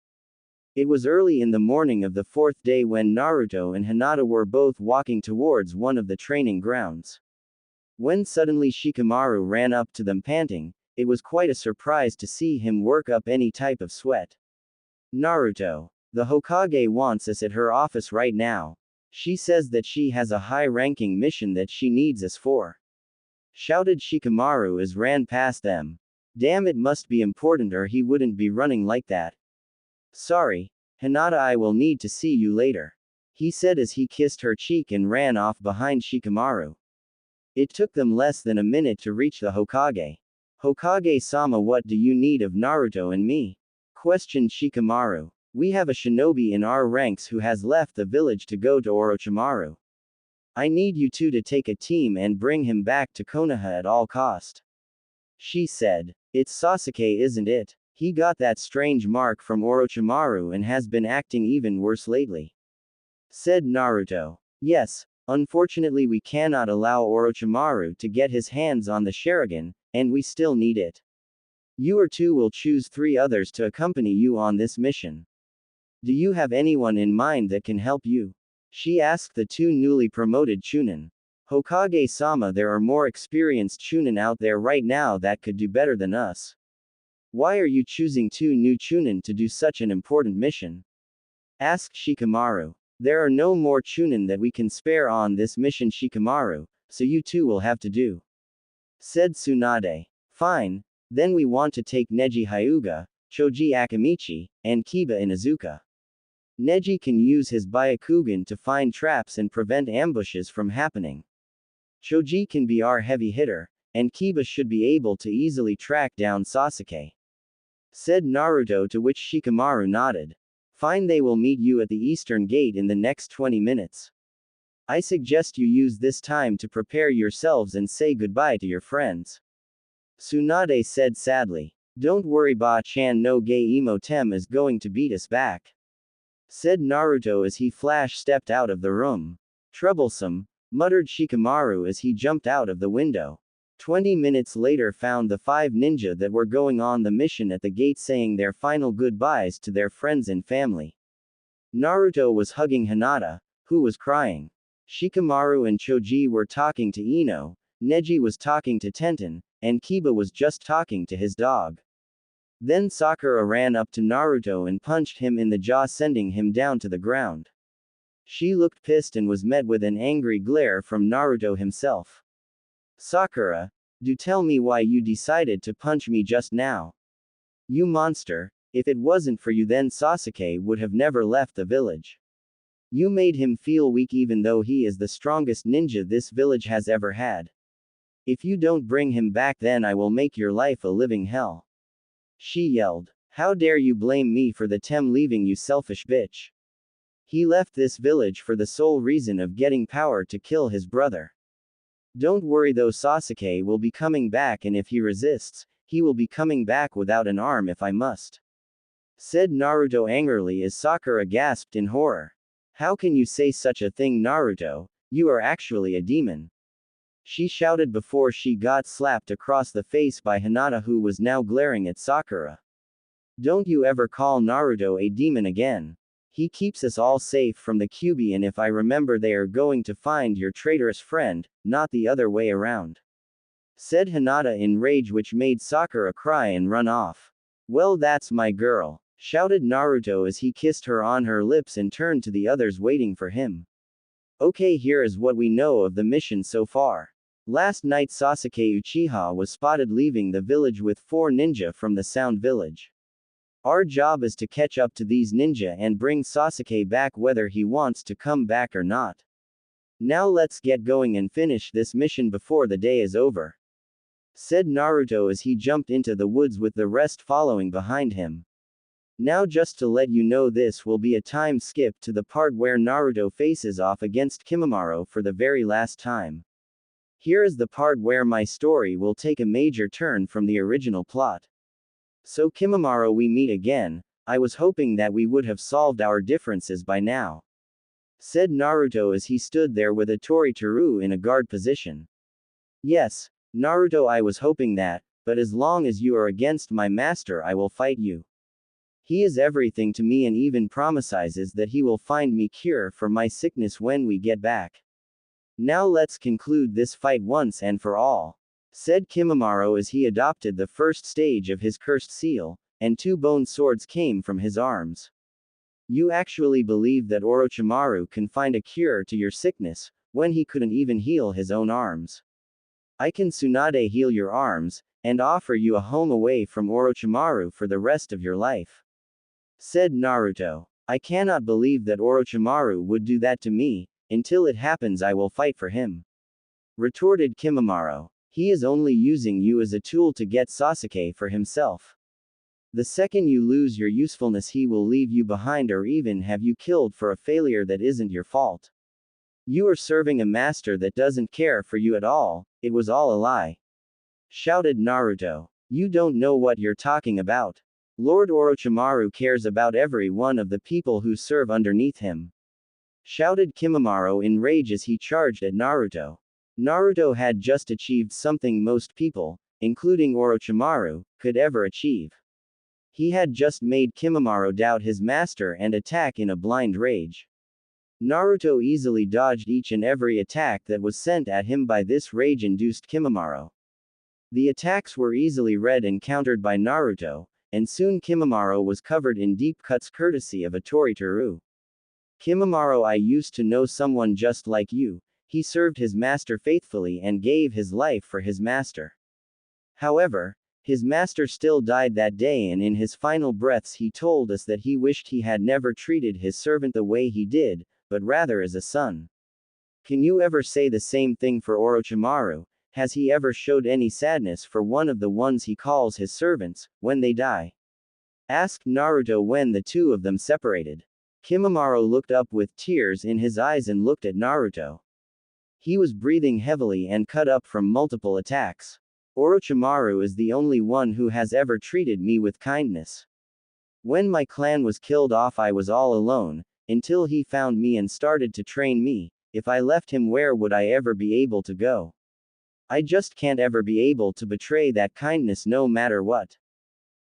Speaker 1: It was early in the morning of the 4th day when Naruto and Hinata were both walking towards one of the training grounds, when suddenly Shikamaru ran up to them panting. It was quite a surprise to see him work up any type of sweat. Naruto, the Hokage wants us at her office right now. She says that she has a high-ranking mission that she needs us for, shouted Shikamaru as ran past them. Damn, it must be important or he wouldn't be running like that. Sorry, Hinata, I will need to see you later, he said as he kissed her cheek and ran off behind Shikamaru. It took them less than a minute to reach the Hokage. Hokage-sama, what do you need of Naruto and me? Questioned Shikamaru. We have a shinobi in our ranks who has left the village to go to Orochimaru. I need you two to take a team and bring him back to Konoha at all cost, she said. It's Sasuke, isn't it? He got that strange mark from Orochimaru and has been acting even worse lately, said Naruto. Yes, unfortunately we cannot allow Orochimaru to get his hands on the Sharingan, and we still need it. You or two will choose 3 others to accompany you on this mission. Do you have anyone in mind that can help you? She asked the 2 newly promoted Chunin. Hokage-sama, there are more experienced Chunin out there right now that could do better than us. Why are you choosing 2 new Chunin to do such an important mission? Asked Shikamaru. There are no more Chunin that we can spare on this mission, Shikamaru, so you 2 will have to do, said Tsunade. Fine, then we want to take Neji Hyuga, Choji Akamichi, and Kiba Inuzuka. Neji can use his Byakugan to find traps and prevent ambushes from happening. Choji can be our heavy hitter, and Kiba should be able to easily track down Sasuke, said Naruto, to which Shikamaru nodded. Fine, they will meet you at the eastern gate in the next 20 minutes. I suggest you use this time to prepare yourselves and say goodbye to your friends, Tsunade said sadly. Don't worry, Ba-chan no Ge Imo Tem is going to beat us back, said Naruto as he stepped out of the room. Troublesome, muttered Shikamaru as he jumped out of the window. 20 minutes later found the 5 ninja that were going on the mission at the gate saying their final goodbyes to their friends and family. Naruto was hugging Hinata, who was crying. Shikamaru and Choji were talking to Ino, Neji was talking to Tenten, and Kiba was just talking to his dog. Then Sakura ran up to Naruto and punched him in the jaw, sending him down to the ground. She looked pissed and was met with an angry glare from Naruto himself. Sakura, do tell me why you decided to punch me just now. You monster, if it wasn't for you then Sasuke would have never left the village. You made him feel weak even though he is the strongest ninja this village has ever had. If you don't bring him back then I will make your life a living hell. She yelled. How dare you blame me for the Tem leaving, you selfish bitch. He left this village for the sole reason of getting power to kill his brother. Don't worry though, Sasuke will be coming back, and if he resists, he will be coming back without an arm if I must. Said Naruto angrily as Sakura gasped in horror. How can you say such a thing, Naruto? You are actually a demon. She shouted before she got slapped across the face by Hinata, who was now glaring at Sakura. Don't you ever call Naruto a demon again. He keeps us all safe from the Kyuubi, and if I remember they are going to find your traitorous friend, not the other way around. Said Hinata in rage, which made Sakura cry and run off. Well, that's my girl, shouted Naruto as he kissed her on her lips and turned to the others waiting for him. Okay, here is what we know of the mission so far. Last night Sasuke Uchiha was spotted leaving the village with 4 ninja from the Sound Village. Our job is to catch up to these ninja and bring Sasuke back whether he wants to come back or not. Now let's get going and finish this mission before the day is over. Said Naruto as he jumped into the woods with the rest following behind him. Now just to let you know, this will be a time skip to the part where Naruto faces off against Kimimaro for the very last time. Here is the part where my story will take a major turn from the original plot. So Kimimaro, we meet again. I was hoping that we would have solved our differences by now. Said Naruto as he stood there with a Tori-Teru in a guard position. Yes, Naruto, I was hoping that, but as long as you are against my master I will fight you. He is everything to me and even promises that he will find me cure for my sickness when we get back. Now let's conclude this fight once and for all. Said Kimimaro as he adopted the first stage of his cursed seal, and 2 bone swords came from his arms. You actually believe that Orochimaru can find a cure to your sickness, when he couldn't even heal his own arms? I can Tsunade heal your arms, and offer you a home away from Orochimaru for the rest of your life. Said Naruto. I cannot believe that Orochimaru would do that to me. Until it happens I will fight for him. Retorted Kimimaro. He is only using you as a tool to get Sasuke for himself. The second you lose your usefulness he will leave you behind or even have you killed for a failure that isn't your fault. You are serving a master that doesn't care for you at all. It was all a lie. Shouted Naruto. You don't know what you're talking about. Lord Orochimaru cares about every one of the people who serve underneath him. Shouted Kimimaro in rage as he charged at Naruto. Naruto had just achieved something most people, including Orochimaru, could ever achieve. He had just made Kimimaro doubt his master and attack in a blind rage. Naruto easily dodged each and every attack that was sent at him by this rage-induced Kimimaro. The attacks were easily read and countered by Naruto, and soon Kimimaro was covered in deep cuts courtesy of a Tori-Teru. Kimimaro, I used to know someone just like you. He served his master faithfully and gave his life for his master. However, his master still died that day, and in his final breaths he told us that he wished he had never treated his servant the way he did, but rather as a son. Can you ever say the same thing for Orochimaru? Has he ever showed any sadness for one of the ones he calls his servants, when they die? Asked Naruto when the 2 of them separated. Kimimaro looked up with tears in his eyes and looked at Naruto. He was breathing heavily and cut up from multiple attacks. Orochimaru is the only one who has ever treated me with kindness. When my clan was killed off I was all alone, until he found me and started to train me. If I left him, where would I ever be able to go? I just can't ever be able to betray that kindness no matter what.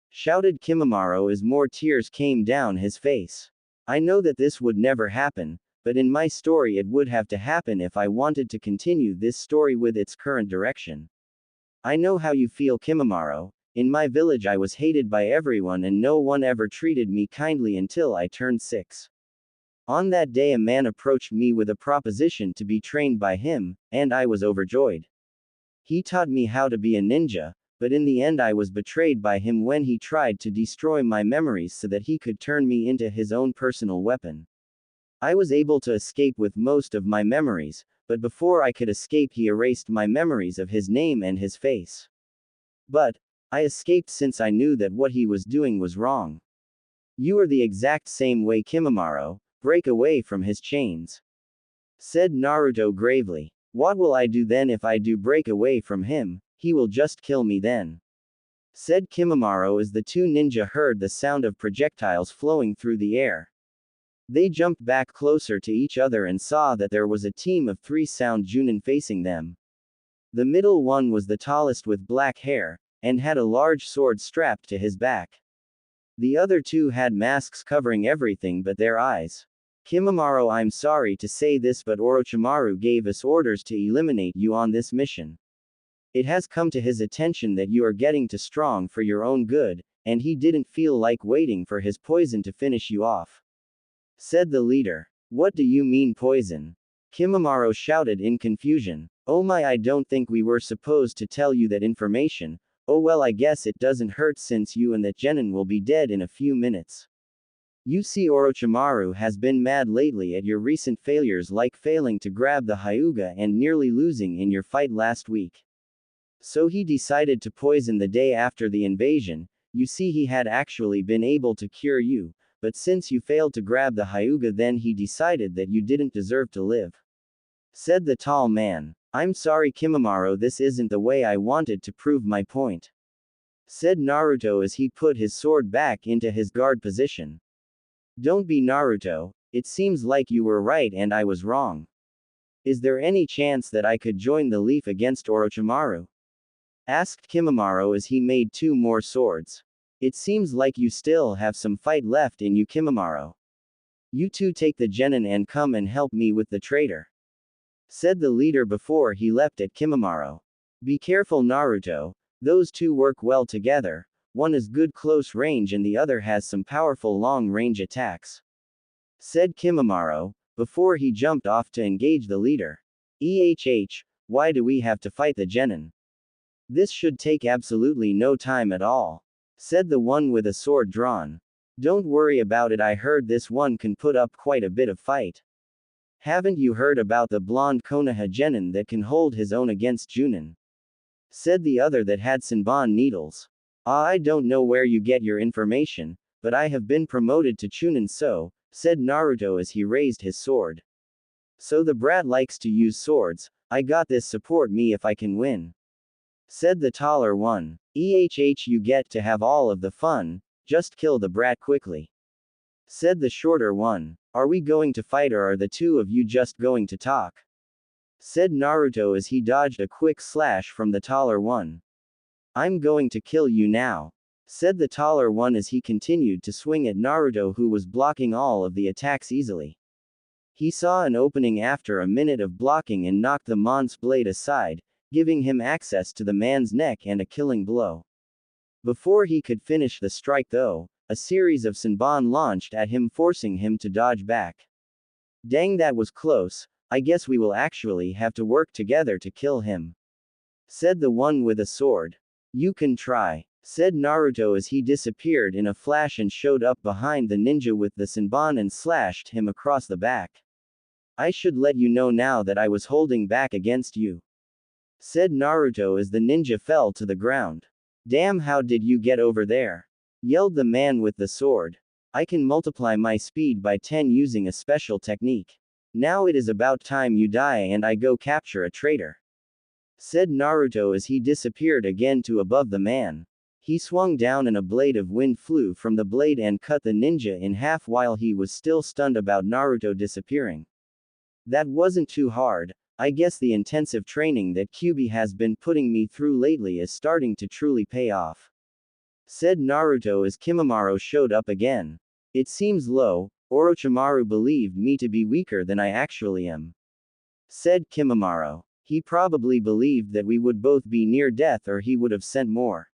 Speaker 1: Shouted Kimimaro as more tears came down his face. I know that this would never happen, but in my story it would have to happen if I wanted to continue this story with its current direction. I know how you feel, Kimimaro. In my village I was hated by everyone and no one ever treated me kindly until I turned 6. On that day a man approached me with a proposition to be trained by him, and I was overjoyed. He taught me how to be a ninja, but in the end I was betrayed by him when he tried to destroy my memories so that he could turn me into his own personal weapon. I was able to escape with most of my memories, but before I could escape he erased my memories of his name and his face. But I escaped since I knew that what he was doing was wrong. You are the exact same way, Kimimaro. Break away from his chains. Said Naruto gravely. What will I do then if I do break away from him? He will just kill me then. Said Kimimaro as the two ninja heard the sound of projectiles flowing through the air. They jumped back closer to each other and saw that there was a team of 3 sound Junin facing them. The middle one was the tallest with black hair, and had a large sword strapped to his back. The other 2 had masks covering everything but their eyes. Kimimaro, I'm sorry to say this, but Orochimaru gave us orders to eliminate you on this mission. It has come to his attention that you are getting too strong for your own good, and he didn't feel like waiting for his poison to finish you off. Said the leader. What do you mean poison? Kimimaro shouted in confusion. Oh my, I don't think we were supposed to tell you that information. Oh well, I guess it doesn't hurt since you and that genin will be dead in a few minutes. You see, Orochimaru has been mad lately at your recent failures, like failing to grab the Hyuga and nearly losing in your fight last week. So he decided to poison the day after the invasion. You see, he had actually been able to cure you, but since you failed to grab the Hyuga, then he decided that you didn't deserve to live. Said the tall man. I'm sorry, Kimimaro, this isn't the way I wanted to prove my point. Said Naruto as he put his sword back into his guard position. Don't be Naruto, it seems like you were right and I was wrong. Is there any chance that I could join the Leaf against Orochimaru? Asked Kimimaro as he made 2 more swords. It seems like you still have some fight left in you, Kimimaro. You 2 take the genin and come and help me with the traitor. Said the leader before he leapt at Kimimaro. Be careful, Naruto, those 2 work well together. One is good close range and the other has some powerful long range attacks. Said Kimimaro, before he jumped off to engage the leader. Why do we have to fight the genin? This should take absolutely no time at all. Said the one with a sword drawn. Don't worry about it, I heard this one can put up quite a bit of fight. Haven't you heard about the blonde Konoha genin that can hold his own against Junin? Said the other that had Senbon needles. I don't know where you get your information, but I have been promoted to Chunin, so, said Naruto as he raised his sword. So the brat likes to use swords, I got this, support me if I can win. Said the taller one. You get to have all of the fun, just kill the brat quickly. Said the shorter one. Are we going to fight or are the 2 of you just going to talk? Said Naruto as he dodged a quick slash from the taller one. I'm going to kill you now. Said the taller one as he continued to swing at Naruto, who was blocking all of the attacks easily. He saw an opening after a minute of blocking and knocked the Mon's blade aside, giving him access to the man's neck and a killing blow. Before he could finish the strike though, a series of Senbon launched at him, forcing him to dodge back. Dang, that was close. I guess we will actually have to work together to kill him. Said the one with a sword. You can try. Said Naruto as he disappeared in a flash and showed up behind the ninja with the Senbon and slashed him across the back. I should let you know now that I was holding back against you. Said Naruto as the ninja fell to the ground. Damn, how did you get over there? Yelled the man with the sword. I can multiply my speed by 10 using a special technique. Now it is about time you die and I go capture a traitor. Said Naruto as he disappeared again to above the man. He swung down and a blade of wind flew from the blade and cut the ninja in half while he was still stunned about Naruto disappearing. That wasn't too hard. I guess the intensive training that Kyuubi has been putting me through lately is starting to truly pay off. Said Naruto as Kimimaro showed up again. It seems low, Orochimaru believed me to be weaker than I actually am. Said Kimimaro. He probably believed that we would both be near death or he would have sent more.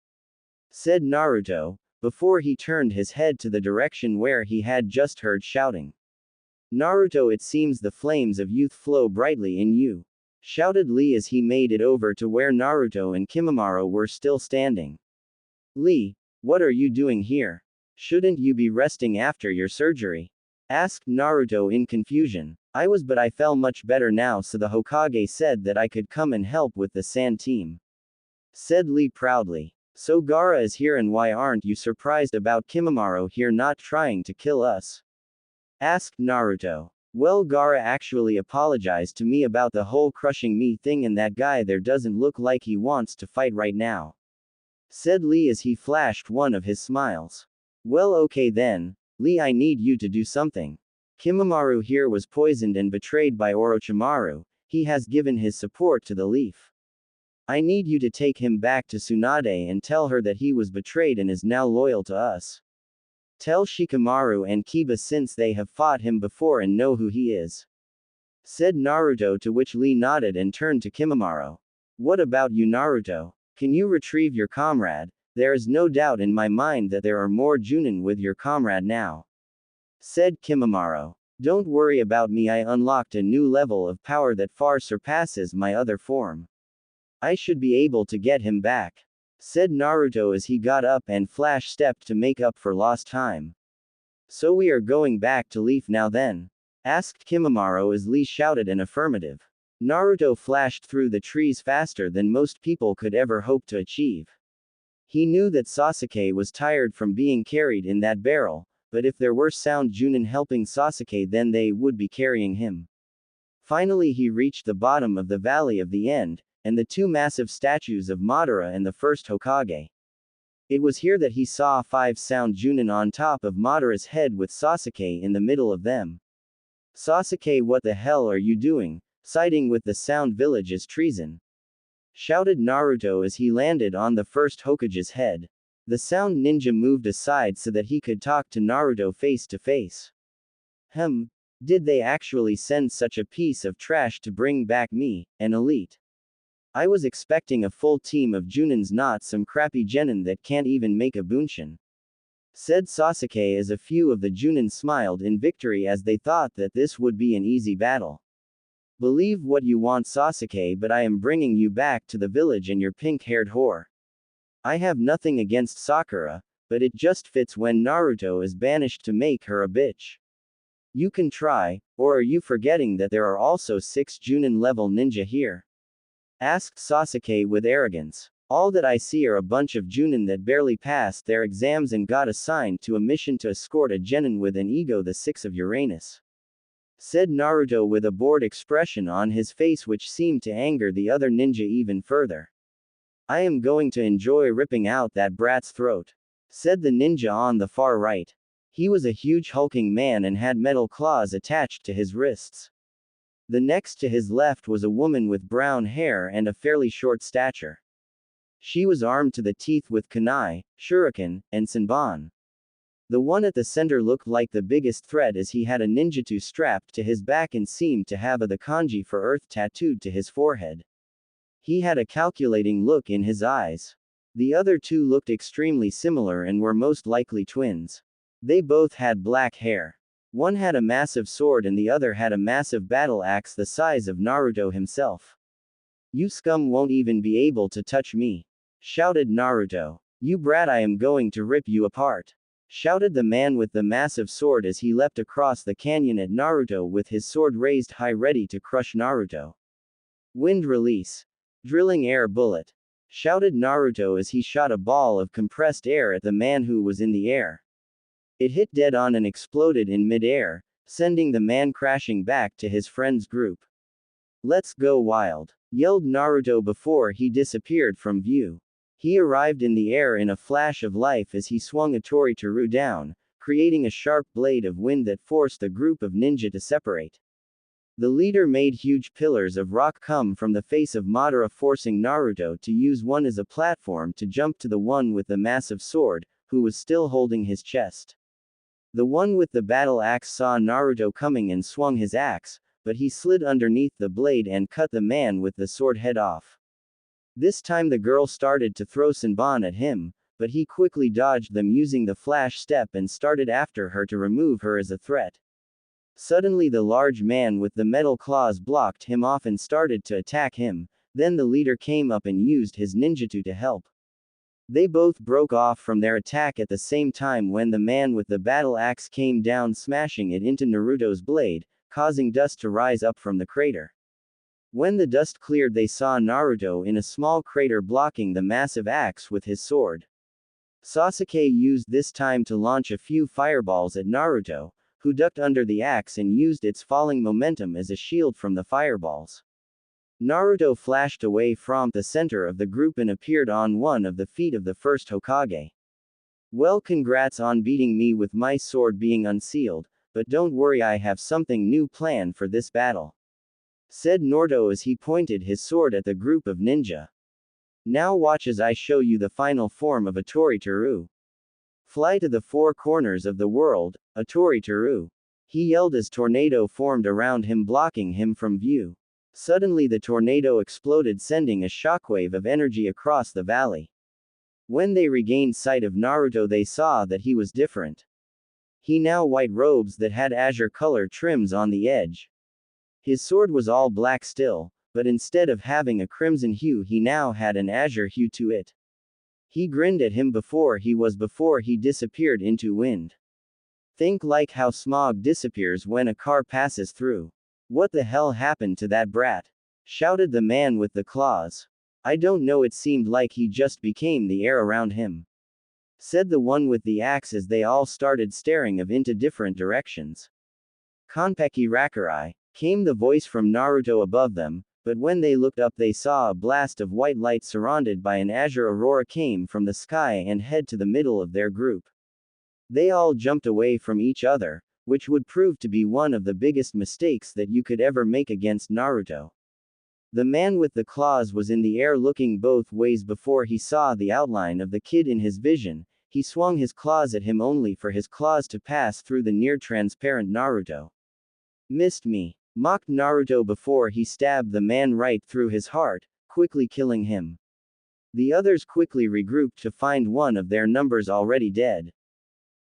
Speaker 1: Said Naruto, before he turned his head to the direction where he had just heard shouting. Naruto, it seems the flames of youth flow brightly in you. Shouted Lee as he made it over to where Naruto and Kimimaro were still standing. Lee, what are you doing here? Shouldn't you be resting after your surgery? Asked Naruto in confusion. I was, but I feel much better now, so the Hokage said that I could come and help with the sand team. Said Lee proudly. So Gaara is here, and why aren't you surprised about Kimimaro here not trying to kill us? Asked Naruto. Well, Gaara actually apologized to me about the whole crushing me thing, and that guy there doesn't look like he wants to fight right now. Said Lee as he flashed one of his smiles. Well, okay then, Lee, I need you to do something. Kimimaro here was poisoned and betrayed by Orochimaru. He has given his support to the Leaf. I need you to take him back to Tsunade and tell her that he was betrayed and is now loyal to us. Tell Shikamaru and Kiba, since they have fought him before and know who he is. Said Naruto, to which Lee nodded and turned to Kimimaro. What about you, Naruto? Can you retrieve your comrade? There is no doubt in my mind that there are more Junin with your comrade now. Said Kimimaro. Don't worry about me, I unlocked a new level of power that far surpasses my other form. I should be able to get him back. Said Naruto as he got up and flash stepped to make up for lost time. So we are going back to Leaf now then? Asked Kimimaro as Lee shouted an affirmative. Naruto flashed through the trees faster than most people could ever hope to achieve. He knew that Sasuke was tired from being carried in that barrel, but if there were sound Junin helping Sasuke, then they would be carrying him. Finally he reached the bottom of the Valley of the End, and the two massive statues of Madara and the first Hokage. It was here that he saw 5 sound Junin on top of Madara's head with Sasuke in the middle of them. Sasuke, what the hell are you doing? Siding with the sound village is treason. Shouted Naruto as he landed on the first Hokage's head. The sound ninja moved aside so that he could talk to Naruto face to face. Did they actually send such a piece of trash to bring back me, an elite? I was expecting a full team of Junins, not some crappy genin that can't even make a bunshin. Said Sasuke as a few of the Junin smiled in victory as they thought that this would be an easy battle. Believe what you want, Sasuke, but I am bringing you back to the village and your pink-haired whore. I have nothing against Sakura, but it just fits when Naruto is banished to make her a bitch. You can try, or are you forgetting that there are also 6 Junin-level ninja here? Asked Sasuke with arrogance. All that I see are a bunch of Junin that barely passed their exams and got assigned to a mission to escort a genin with an ego the 6 of Uranus. Said Naruto with a bored expression on his face which seemed to anger the other ninja even further. I am going to enjoy ripping out that brat's throat. Said the ninja on the far right. He was a huge hulking man and had metal claws attached to his wrists. The next to his left was a woman with brown hair and a fairly short stature. She was armed to the teeth with kunai, shuriken, and senbon. The one at the center looked like the biggest threat as he had a ninjutsu strapped to his back and seemed to have the kanji for earth tattooed to his forehead. He had a calculating look in his eyes. The other two looked extremely similar and were most likely twins. They both had black hair. One had a massive sword and the other had a massive battle axe the size of Naruto himself. You scum won't even be able to touch me. Shouted Naruto. You brat, I am going to rip you apart. Shouted the man with the massive sword as he leapt across the canyon at Naruto with his sword raised high ready to crush Naruto. Wind release. Drilling air bullet. Shouted Naruto as he shot a ball of compressed air at the man who was in the air. It hit dead on and exploded in mid-air, sending the man crashing back to his friend's group. Let's go wild, yelled Naruto before he disappeared from view. He arrived in the air in a flash of life as he swung a Tori-Toru down, creating a sharp blade of wind that forced the group of ninja to separate. The leader made huge pillars of rock come from the face of Madara, forcing Naruto to use one as a platform to jump to the one with the massive sword, who was still holding his chest. The one with the battle axe saw Naruto coming and swung his axe, but he slid underneath the blade and cut the man with the sword head off. This time the girl started to throw Senbon at him, but he quickly dodged them using the flash step and started after her to remove her as a threat. Suddenly the large man with the metal claws blocked him off and started to attack him, then the leader came up and used his ninjutsu to help. They both broke off from their attack at the same time when the man with the battle axe came down, smashing it into Naruto's blade, causing dust to rise up from the crater. When the dust cleared, they saw Naruto in a small crater blocking the massive axe with his sword. Sasuke used this time to launch a few fireballs at Naruto, who ducked under the axe and used its falling momentum as a shield from the fireballs. Naruto flashed away from the center of the group and appeared on one of the feet of the first Hokage. Well, congrats on beating me with my sword being unsealed, but don't worry, I have something new planned for this battle, said Naruto as he pointed his sword at the group of ninja. Now watch as I show you the final form of Atori Teru. Fly to the four corners of the world, Atori Teru, he yelled as tornado formed around him, blocking him from view. Suddenly the tornado exploded, sending a shockwave of energy across the valley. When they regained sight of Naruto, they saw that he was different. He now white robes that had azure color trims on the edge. His sword was all black still, but instead of having a crimson hue, he now had an azure hue to it. He grinned at him before he disappeared into wind. Think like how smog disappears when a car passes through. What the hell happened to that brat? Shouted the man with the claws. I don't know, it seemed like he just became the air around him, said the one with the axe as they all started staring into different directions. Konpeki Rakurai, came the voice from Naruto above them, but when they looked up they saw a blast of white light surrounded by an azure aurora came from the sky and head to the middle of their group. They all jumped away from each other, which would prove to be one of the biggest mistakes that you could ever make against Naruto. The man with the claws was in the air looking both ways before he saw the outline of the kid in his vision. He swung his claws at him only for his claws to pass through the near-transparent Naruto. Missed me, mocked Naruto before he stabbed the man right through his heart, quickly killing him. The others quickly regrouped to find one of their numbers already dead.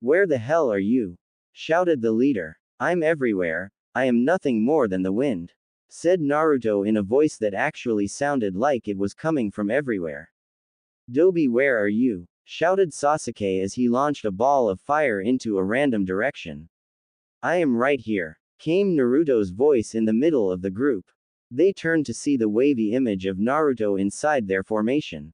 Speaker 1: Where the hell are you? Shouted the leader. I'm everywhere, I am nothing more than the wind, said Naruto in a voice that actually sounded like it was coming from everywhere. Dobi, where are you? Shouted Sasuke as he launched a ball of fire into a random direction. I am right here, came Naruto's voice in the middle of the group. They turned to see the wavy image of Naruto inside their formation.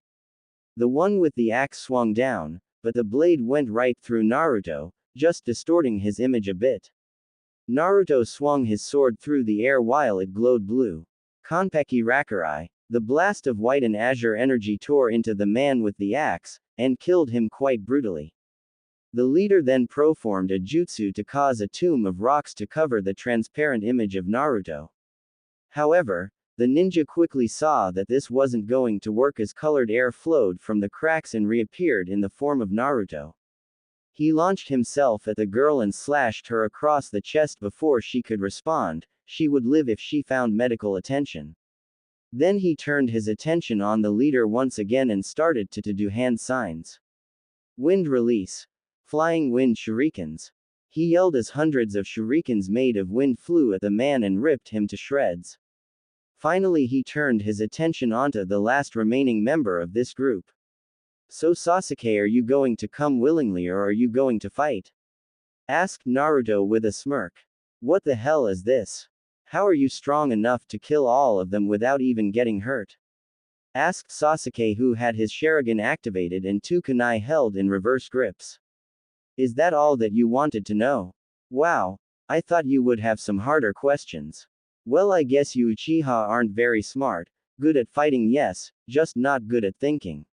Speaker 1: The one with the axe swung down, but the blade went right through Naruto, just distorting his image a bit. Naruto swung his sword through the air while it glowed blue. Konpeki Rakurai, the blast of white and azure energy tore into the man with the axe, and killed him quite brutally. The leader then performed a jutsu to cause a tomb of rocks to cover the transparent image of Naruto. However, the ninja quickly saw that this wasn't going to work as colored air flowed from the cracks and reappeared in the form of Naruto. He launched himself at the girl and slashed her across the chest before she could respond. She would live if she found medical attention. Then he turned his attention on the leader once again and started to do hand signs. Wind release. Flying wind shurikens. He yelled as hundreds of shurikens made of wind flew at the man and ripped him to shreds. Finally he turned his attention onto the last remaining member of this group. So Sasuke, are you going to come willingly or are you going to fight? Asked Naruto with a smirk. What the hell is this? How are you strong enough to kill all of them without even getting hurt? Asked Sasuke, who had his Sharingan activated and two kunai held in reverse grips. Is that all that you wanted to know? Wow, I thought you would have some harder questions. Well, I guess you Uchiha aren't very smart, good at fighting yes, just not good at thinking.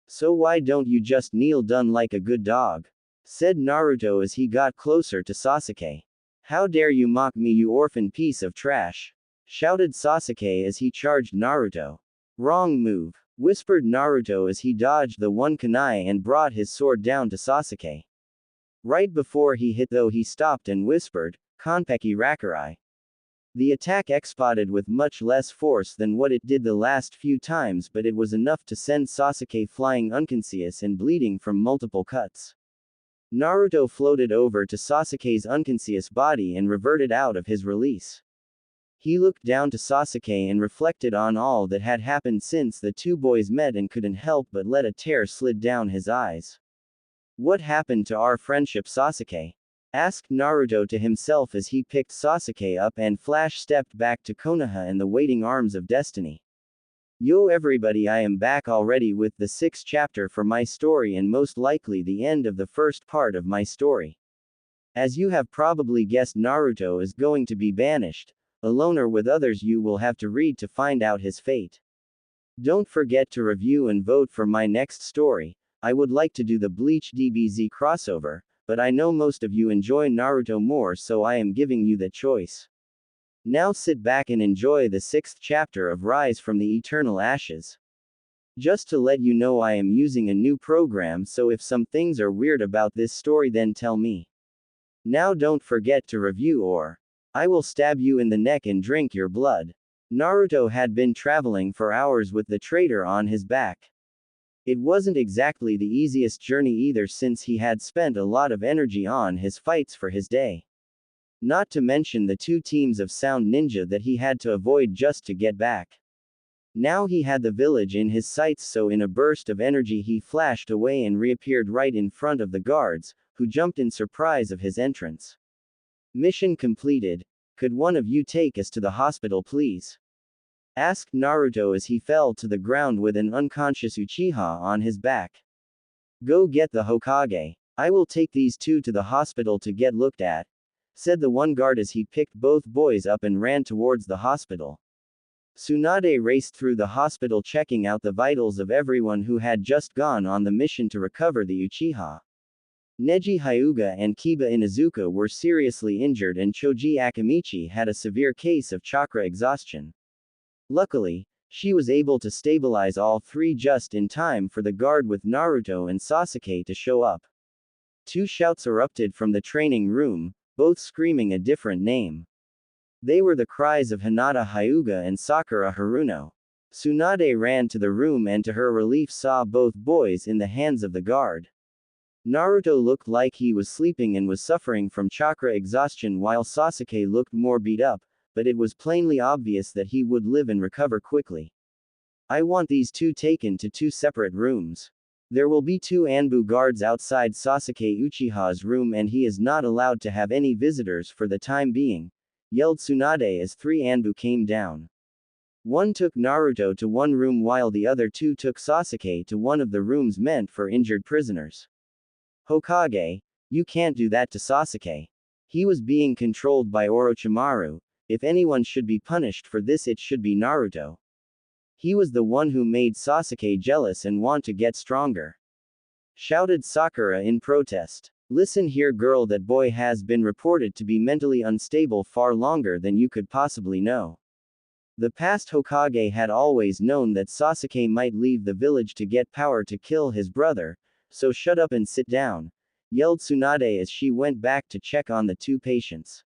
Speaker 1: So why don't you just kneel down like a good dog? Said Naruto as he got closer to Sasuke. How dare you mock me, you orphan piece of trash? Shouted Sasuke as he charged Naruto. Wrong move, whispered Naruto as he dodged the one kunai and brought his sword down to Sasuke. Right before he hit though he stopped and whispered, Konpeki Rakurai. The attack exploded with much less force than what it did the last few times, but it was enough to send Sasuke flying unconscious and bleeding from multiple cuts. Naruto floated over to Sasuke's unconscious body and reverted out of his release. He looked down to Sasuke and reflected on all that had happened since the two boys met and couldn't help but let a tear slid down his eyes. What happened to our friendship, Sasuke? Asked Naruto to himself as he picked Sasuke up and flash-stepped back to Konoha and the waiting arms of destiny. Yo everybody, I am back already with the 6th chapter for my story and most likely the end of the first part of my story. As you have probably guessed, Naruto is going to be banished, alone or with others. You will have to read to find out his fate. Don't forget to review and vote for my next story. I would like to do the Bleach DBZ crossover, but I know most of you enjoy Naruto more, so I am giving you the choice. Now sit back and enjoy the 6th chapter of Rise from the Eternal Ashes. Just to let you know, I am using a new program, so if some things are weird about this story then tell me. Now don't forget to review or I will stab you in the neck and drink your blood. Naruto had been traveling for hours with the traitor on his back. It wasn't exactly the easiest journey either, since he had spent a lot of energy on his fights for his day. Not to mention the 2 teams of sound ninja that he had to avoid just to get back. Now he had the village in his sights, so in a burst of energy he flashed away and reappeared right in front of the guards, who jumped in surprise of his entrance. Mission completed. Could one of you take us to the hospital, please? Asked Naruto as he fell to the ground with an unconscious Uchiha on his back. Go get the Hokage. I will take these 2 to the hospital to get looked at, said the one guard as he picked both boys up and ran towards the hospital. Tsunade raced through the hospital, checking out the vitals of everyone who had just gone on the mission to recover the Uchiha. Neji Hyuga and Kiba Inuzuka were seriously injured, and Choji Akamichi had a severe case of chakra exhaustion. Luckily, she was able to stabilize all 3 just in time for the guard with Naruto and Sasuke to show up. 2 shouts erupted from the training room, both screaming a different name. They were the cries of Hinata Hyuga and Sakura Haruno. Tsunade ran to the room and to her relief saw both boys in the hands of the guard. Naruto looked like he was sleeping and was suffering from chakra exhaustion, while Sasuke looked more beat up, but it was plainly obvious that he would live and recover quickly. I want these 2 taken to 2 separate rooms. There will be 2 Anbu guards outside Sasuke Uchiha's room, and he is not allowed to have any visitors for the time being, yelled Tsunade as 3 Anbu came down. One took Naruto to one room while the other 2 took Sasuke to one of the rooms meant for injured prisoners. Hokage, you can't do that to Sasuke. He was being controlled by Orochimaru. If anyone should be punished for this, it should be Naruto. He was the one who made Sasuke jealous and want to get stronger. Shouted Sakura in protest. Listen here, girl, that boy has been reported to be mentally unstable far longer than you could possibly know. The past Hokage had always known that Sasuke might leave the village to get power to kill his brother, so shut up and sit down, yelled Tsunade as she went back to check on the 2 patients.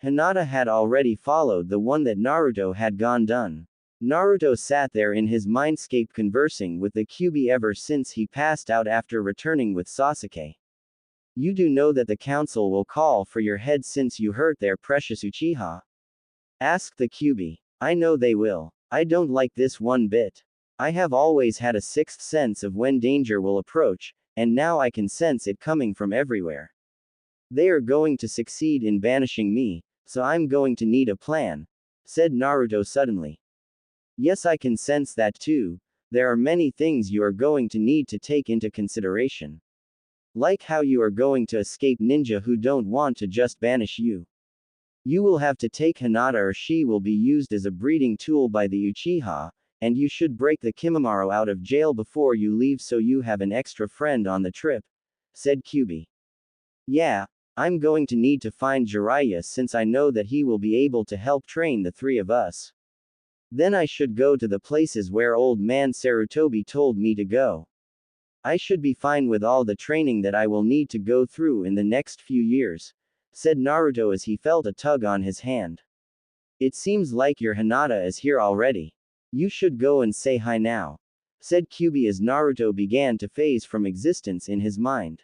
Speaker 1: Hinata had already followed the one that Naruto had gone done. Naruto sat there in his mindscape conversing with the Kyuubi ever since he passed out after returning with Sasuke. You do know that the council will call for your head since you hurt their precious Uchiha? Asked the Kyuubi. I know they will. I don't like this one bit. I have always had a 6th sense of when danger will approach, and now I can sense it coming from everywhere. They are going to succeed in banishing me, so I'm going to need a plan, said Naruto suddenly. Yes, I can sense that too. There are many things you are going to need to take into consideration. Like how you are going to escape ninja who don't want to just banish you. You will have to take Hinata, or she will be used as a breeding tool by the Uchiha, and you should break the Kimimaro out of jail before you leave so you have an extra friend on the trip, said Kyuubi. Yeah, I'm going to need to find Jiraiya since I know that he will be able to help train the 3 of us. Then I should go to the places where old man Sarutobi told me to go. I should be fine with all the training that I will need to go through in the next few years, said Naruto as he felt a tug on his hand. It seems like your Hinata is here already. You should go and say hi now, said Kyuubi as Naruto began to phase from existence in his mind.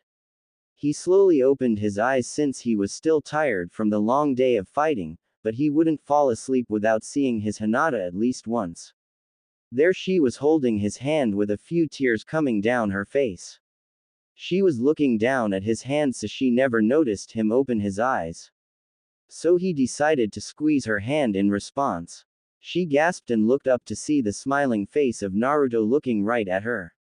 Speaker 1: He slowly opened his eyes since he was still tired from the long day of fighting, but he wouldn't fall asleep without seeing his Hinata at least once. There she was holding his hand with a few tears coming down her face. She was looking down at his hand so she never noticed him open his eyes. So he decided to squeeze her hand in response. She gasped and looked up to see the smiling face of Naruto looking right at her.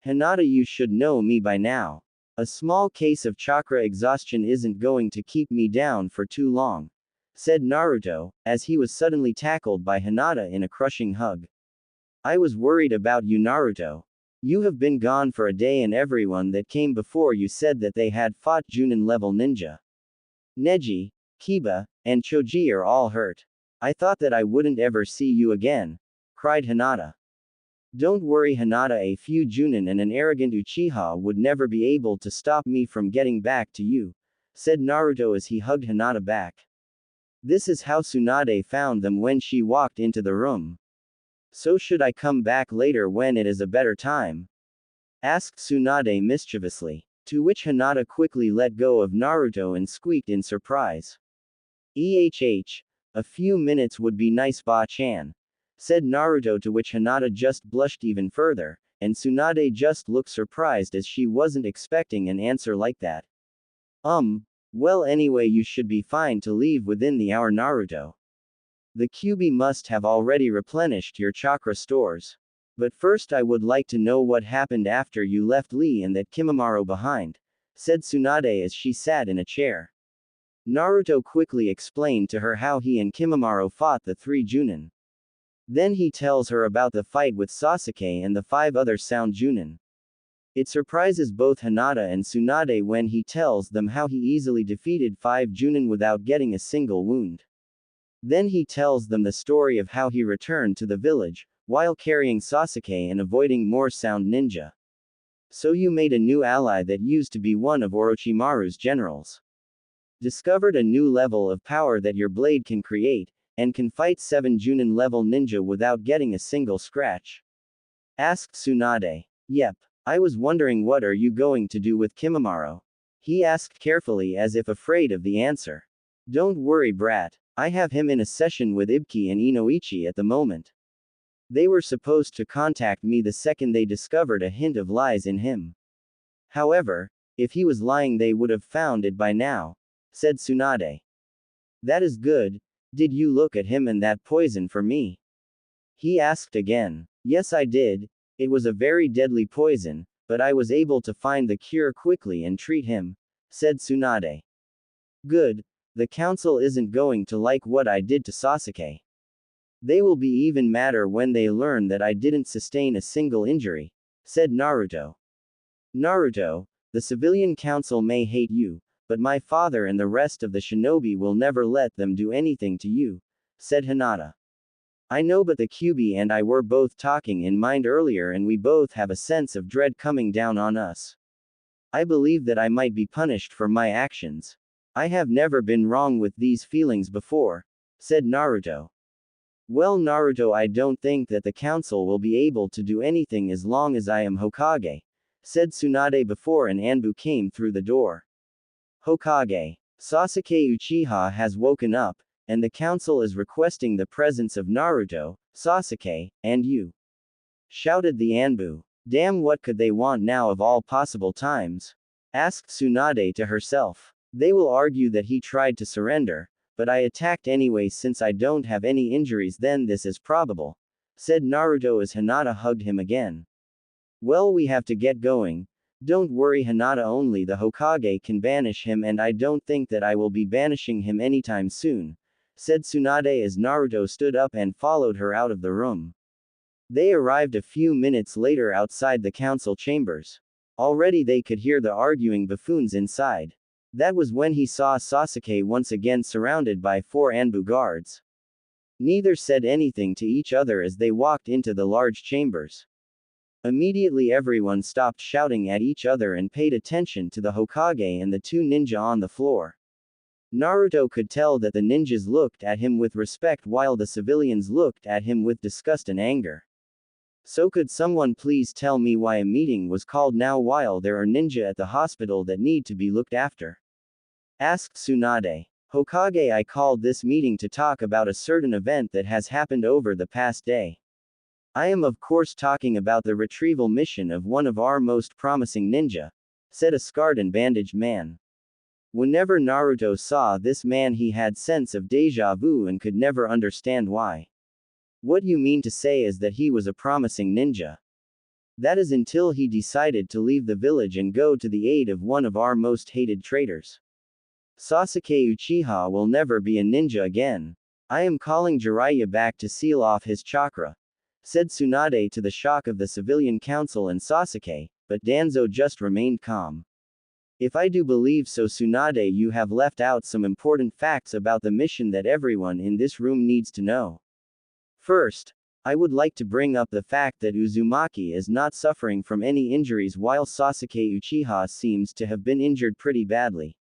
Speaker 1: Hinata, you should know me by now. A small case of chakra exhaustion isn't going to keep me down for too long, said Naruto, as he was suddenly tackled by Hinata in a crushing hug. I was worried about you, Naruto. You have been gone for a day and everyone that came before you said that they had fought Junin level ninja. Neji, Kiba, and Choji are all hurt. I thought that I wouldn't ever see you again, cried Hinata. Don't worry, Hinata, a few Junin and an arrogant Uchiha would never be able to stop me from getting back to you, said Naruto as he hugged Hinata back. This is how Tsunade found them when she walked into the room. So should I come back later when it is a better time? Asked Tsunade mischievously, to which Hinata quickly let go of Naruto and squeaked in surprise. A few minutes would be nice, Ba-chan, said Naruto, to which Hinata just blushed even further, and Tsunade just looked surprised as she wasn't expecting an answer like that. Well, anyway, you should be fine to leave within the hour, Naruto. The Kyuubi must have already replenished your chakra stores. But first I would like to know what happened after you left Lee and that Kimimaro behind, said Tsunade as she sat in a chair. Naruto quickly explained to her how he and Kimimaro fought the 3 Junin. Then he tells her about the fight with Sasuke and the 5 other Sound Junin. It surprises both Hinata and Tsunade when he tells them how he easily defeated 5 Junin without getting a single wound. Then he tells them the story of how he returned to the village, while carrying Sasuke and avoiding more Sound Ninja. So you made a new ally that used to be one of Orochimaru's generals. Discovered a new level of power that your blade can create, and can fight 7 Junin level ninja without getting a single scratch. Asked Tsunade. Yep. I was wondering, what are you going to do with Kimimaro? He asked carefully as if afraid of the answer. Don't worry, brat. I have him in a session with Ibiki and Inoichi at the moment. They were supposed to contact me the second they discovered a hint of lies in him. However, if he was lying they would have found it by now, said Tsunade. That is good. Did you look at him and that poison for me? He asked again. Yes, I did. It was a very deadly poison, but I was able to find the cure quickly and treat him, said Tsunade. Good. The council isn't going to like what I did to Sasuke. They will be even madder when they learn that I didn't sustain a single injury, said Naruto. Naruto, the civilian council may hate you, but my father and the rest of the shinobi will never let them do anything to you, said Hinata. I know, but the Kyuubi and I were both talking in mind earlier and we both have a sense of dread coming down on us. I believe that I might be punished for my actions. I have never been wrong with these feelings before, said Naruto. Well, Naruto, I don't think that the council will be able to do anything as long as I am Hokage, said Tsunade before an Anbu came through the door. Hokage. Sasuke Uchiha has woken up, and the council is requesting the presence of Naruto, Sasuke, and you, shouted the Anbu. Damn, what could they want now of all possible times? Asked Tsunade to herself. They will argue that he tried to surrender, but I attacked anyway since I don't have any injuries, then this is probable, said Naruto as Hinata hugged him again. Well, we have to get going. Don't worry, Hinata, only the Hokage can banish him and I don't think that I will be banishing him anytime soon, said Tsunade as Naruto stood up and followed her out of the room. They arrived a few minutes later outside the council chambers. Already they could hear the arguing buffoons inside. That was when he saw Sasuke once again surrounded by 4 Anbu guards. Neither said anything to each other as they walked into the large chambers. Immediately everyone stopped shouting at each other and paid attention to the Hokage and the two ninja on the floor. Naruto could tell that the ninjas looked at him with respect while the civilians looked at him with disgust and anger. So could someone please tell me why a meeting was called now while there are ninja at the hospital that need to be looked after? Asked Tsunade. Hokage, I called this meeting to talk about a certain event that has happened over the past day. I am of course talking about the retrieval mission of one of our most promising ninja, said a scarred and bandaged man. Whenever Naruto saw this man he had sense of deja vu and could never understand why. What you mean to say is that he was a promising ninja? That is until he decided to leave the village and go to the aid of one of our most hated traitors. Sasuke Uchiha will never be a ninja again. I am calling Jiraiya back to seal off his chakra, said Tsunade to the shock of the civilian council and Sasuke, but Danzo just remained calm. If I do believe so, Tsunade, you have left out some important facts about the mission that everyone in this room needs to know. First, I would like to bring up the fact that Uzumaki is not suffering from any injuries while Sasuke Uchiha seems to have been injured pretty badly.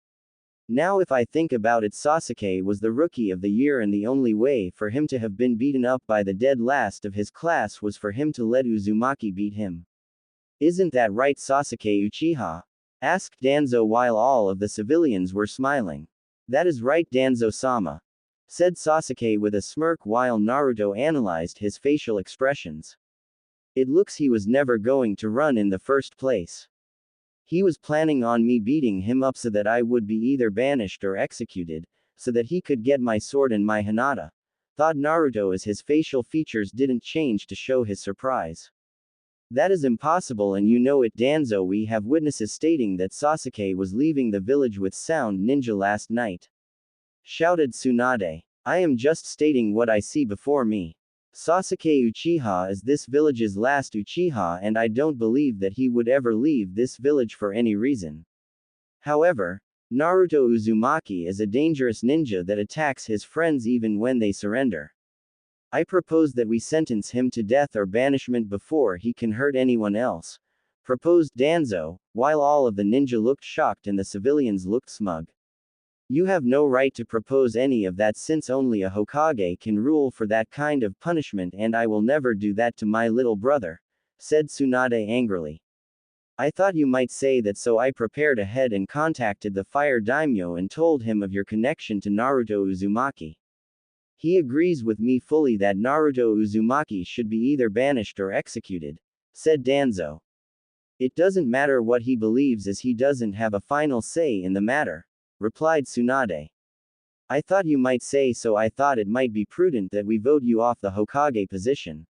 Speaker 1: Now if I think about it, Sasuke was the rookie of the year and the only way for him to have been beaten up by the dead last of his class was for him to let Uzumaki beat him. Isn't that right, Sasuke Uchiha? Asked Danzo while all of the civilians were smiling. That is right, Danzo-sama, said Sasuke with a smirk while Naruto analyzed his facial expressions. It looks he was never going to run in the first place. He was planning on me beating him up so that I would be either banished or executed, so that he could get my sword and my Hinata, thought Naruto as his facial features didn't change to show his surprise. That is impossible and you know it, Danzo. We have witnesses stating that Sasuke was leaving the village with Sound Ninja last night, shouted Tsunade. I am just stating what I see before me. Sasuke Uchiha is this village's last Uchiha and I don't believe that he would ever leave this village for any reason. However, Naruto Uzumaki is a dangerous ninja that attacks his friends even when they surrender. I propose that we sentence him to death or banishment before he can hurt anyone else, proposed Danzo, while all of the ninja looked shocked and the civilians looked smug. You have no right to propose any of that since only a Hokage can rule for that kind of punishment and I will never do that to my little brother, said Tsunade angrily. I thought you might say that, so I prepared ahead and contacted the Fire Daimyo and told him of your connection to Naruto Uzumaki. He agrees with me fully that Naruto Uzumaki should be either banished or executed, said Danzo. It doesn't matter what he believes as he doesn't have a final say in the matter, replied Tsunade. I thought you might say so. I thought it might be prudent that we vote you off the Hokage position.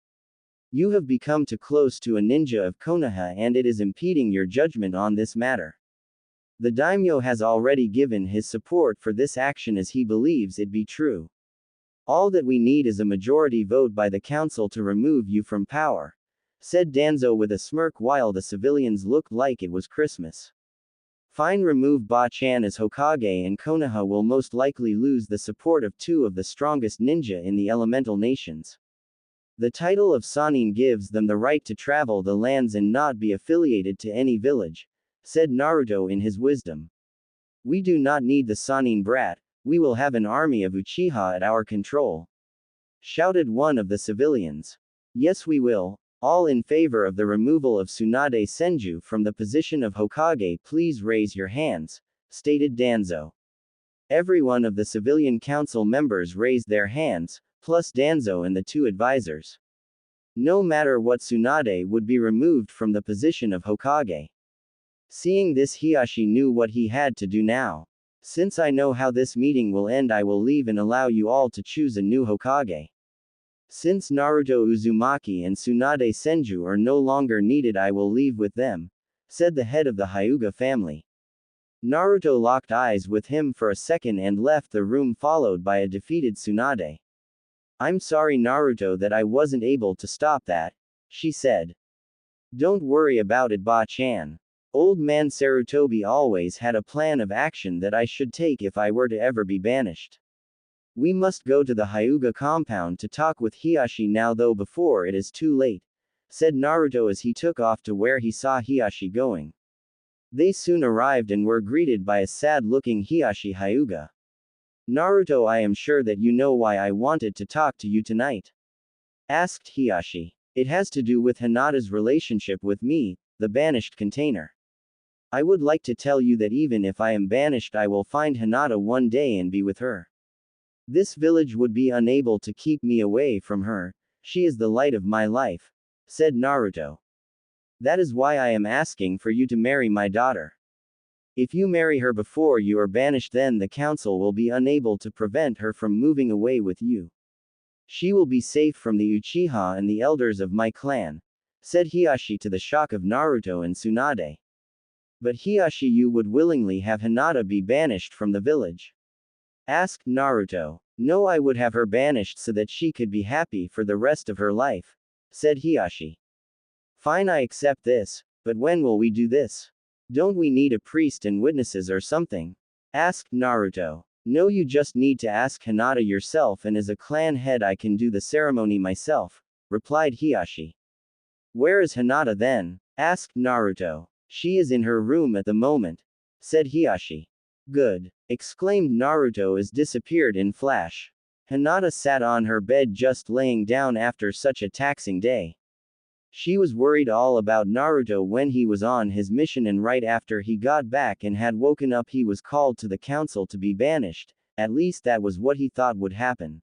Speaker 1: You have become too close to a ninja of Konoha and it is impeding your judgment on this matter. The daimyo has already given his support for this action as he believes it be true. All that we need is a majority vote by the council to remove you from power, said Danzo with a smirk while the civilians looked like it was Christmas. Fine, remove Ba-chan as Hokage and Konoha will most likely lose the support of two of the strongest ninja in the elemental nations. The title of Sannin gives them the right to travel the lands and not be affiliated to any village, said Naruto in his wisdom. We do not need the Sannin brat, we will have an army of Uchiha at our control, shouted one of the civilians. Yes, we will. All in favor of the removal of Tsunade Senju from the position of Hokage, please raise your hands, stated Danzo. Every one of the civilian council members raised their hands, plus Danzo and the two advisors. No matter what, Tsunade would be removed from the position of Hokage. Seeing this, Hiashi knew what he had to do now. Since I know how this meeting will end, I will leave and allow you all to choose a new Hokage. Since Naruto Uzumaki and Tsunade Senju are no longer needed, I will leave with them, said the head of the Hyuga family. Naruto locked eyes with him for a second and left the room followed by a defeated Tsunade. I'm sorry, Naruto, that I wasn't able to stop that, she said. Don't worry about it, Ba-chan. Old man Sarutobi always had a plan of action that I should take if I were to ever be banished. We must go to the Hyuga compound to talk with Hiashi now, though, before it is too late, said Naruto as he took off to where he saw Hiashi going. They soon arrived and were greeted by a sad-looking Hiashi Hyuga. Naruto, I am sure that you know why I wanted to talk to you tonight, asked Hiashi. It has to do with Hinata's relationship with me, the banished container. I would like to tell you that even if I am banished, I will find Hinata one day and be with her. This village would be unable to keep me away from her. She is the light of my life, said Naruto. That is why I am asking for you to marry my daughter. If you marry her before you are banished, then the council will be unable to prevent her from moving away with you. She will be safe from the Uchiha and the elders of my clan, said Hiashi to the shock of Naruto and Tsunade. But Hiashi, you would willingly have Hinata be banished from the village? Asked Naruto. No, I would have her banished so that she could be happy for the rest of her life, said Hiashi. Fine, I accept this, but when will we do this? Don't we need a priest and witnesses or something? Asked Naruto. No, you just need to ask Hinata yourself, and as a clan head I can do the ceremony myself, replied Hiashi. Where is Hinata then? Asked Naruto. She is in her room at the moment, said Hiashi. Good, exclaimed Naruto as disappeared in flash. Hinata sat on her bed just laying down after such a taxing day. She was worried all about Naruto when he was on his mission, and right after he got back and had woken up he was called to the council to be banished, at least that was what he thought would happen.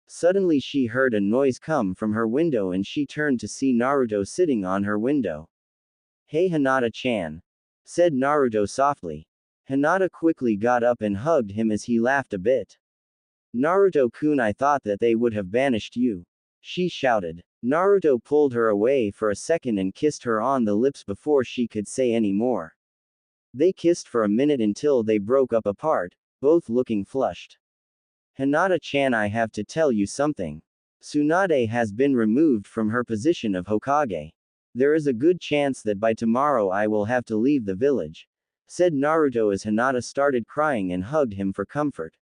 Speaker 1: Suddenly she heard a noise come from her window and she turned to see Naruto sitting on her window. Hey Hinata-chan, said Naruto softly. Hinata quickly got up and hugged him as he laughed a bit. Naruto-kun, I thought that they would have banished you, she shouted. Naruto pulled her away for a second and kissed her on the lips before she could say any more. They kissed for a minute until they broke up apart, both looking flushed. Hinata-chan, I have to tell you something. Tsunade has been removed from her position of Hokage. There is a good chance that by tomorrow I will have to leave the village, said Naruto as Hinata started crying and hugged him for comfort.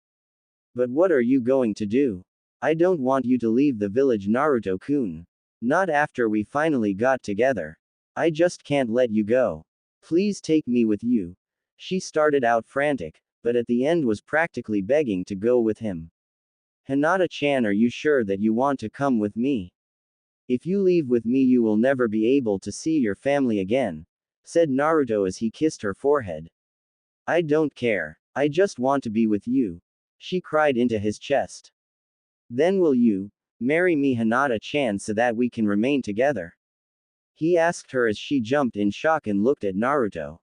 Speaker 1: But what are you going to do? I don't want you to leave the village, Naruto-kun. Not after we finally got together. I just can't let you go. Please take me with you. She started out frantic, but at the end was practically begging to go with him. Hinata-chan, are you sure that you want to come with me? If you leave with me you will never be able to see your family again, said Naruto as he kissed her forehead. I don't care. I just want to be with you, she cried into his chest. Then will you marry me, Hinata-chan, so that we can remain together? He asked her as she jumped in shock and looked at Naruto.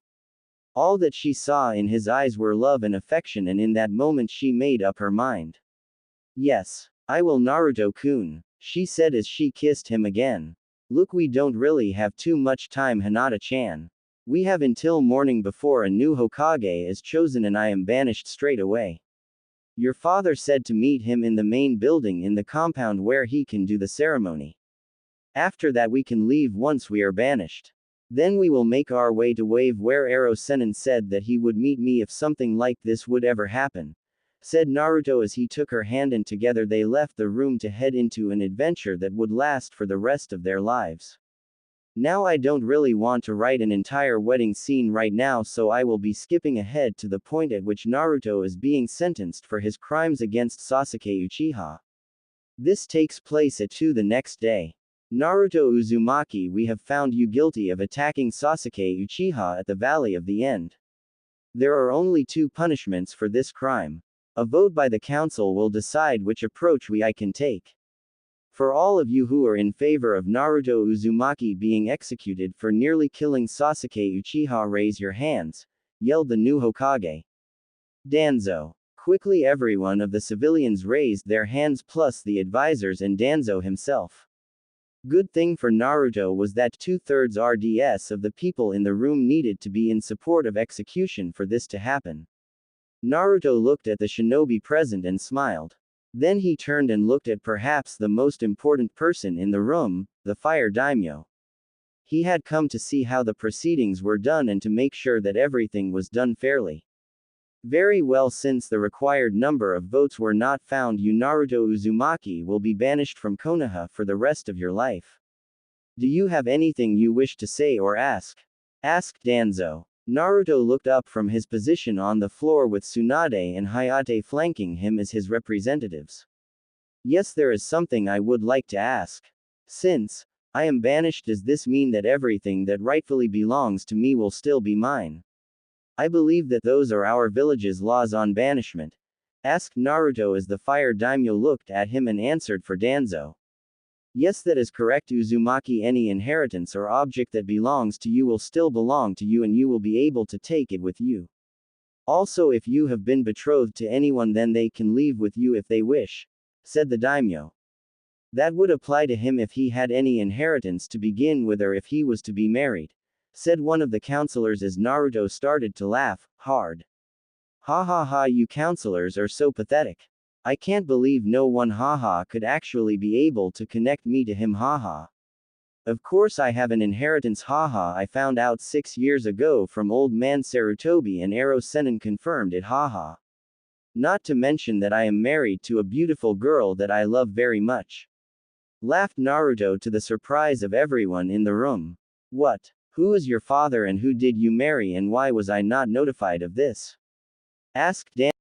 Speaker 1: All that she saw in his eyes were love and affection, and in that moment she made up her mind. Yes, I will, Naruto-kun, she said as she kissed him again. Look, we don't really have too much time, Hinata-chan. We have until morning before a new Hokage is chosen and I am banished straight away. Your father said to meet him in the main building in the compound where he can do the ceremony. After that we can leave once we are banished. Then we will make our way to Wave where Ero Sennin said that he would meet me if something like this would ever happen, said Naruto as he took her hand, and together they left the room to head into an adventure that would last for the rest of their lives. Now I don't really want to write an entire wedding scene right now, so I will be skipping ahead to the point at which Naruto is being sentenced for his crimes against Sasuke Uchiha. This takes place at 2 the next day. Naruto Uzumaki, we have found you guilty of attacking Sasuke Uchiha at the Valley of the End. There are only 2 punishments for this crime. A vote by the council will decide which approach I can take. For all of you who are in favor of Naruto Uzumaki being executed for nearly killing Sasuke Uchiha, raise your hands, yelled the new Hokage. Danzo. Quickly everyone of the civilians raised their hands, plus the advisors and Danzo himself. Good thing for Naruto was that 2/3 RDS of the people in the room needed to be in support of execution for this to happen. Naruto looked at the shinobi present and smiled. Then he turned and looked at perhaps the most important person in the room, the fire daimyo. He had come to see how the proceedings were done and to make sure that everything was done fairly. Very well, since the required number of votes were not found, you Naruto Uzumaki will be banished from Konoha for the rest of your life. Do you have anything you wish to say or ask? Asked Danzo. Naruto looked up from his position on the floor with Tsunade and Hayate flanking him as his representatives. Yes, there is something I would like to ask. Since I am banished, does this mean that everything that rightfully belongs to me will still be mine? I believe that those are our village's laws on banishment. Asked Naruto as the fire daimyo looked at him and answered for Danzo. Yes, that is correct, Uzumaki. Any inheritance or object that belongs to you will still belong to you and you will be able to take it with you. Also, if you have been betrothed to anyone, then they can leave with you if they wish, said the daimyo. That would apply to him if he had any inheritance to begin with or if he was to be married, said one of the counselors as Naruto started to laugh hard. Ha ha ha, you counselors are so pathetic. I can't believe no one haha could actually be able to connect me to him haha. Of course I have an inheritance haha, I found out 6 years ago from old man Sarutobi and Ero Sennin confirmed it haha. Not to mention that I am married to a beautiful girl that I love very much. Laughed Naruto to the surprise of everyone in the room. What? Who is your father and who did you marry and why was I not notified of this? Asked Dan.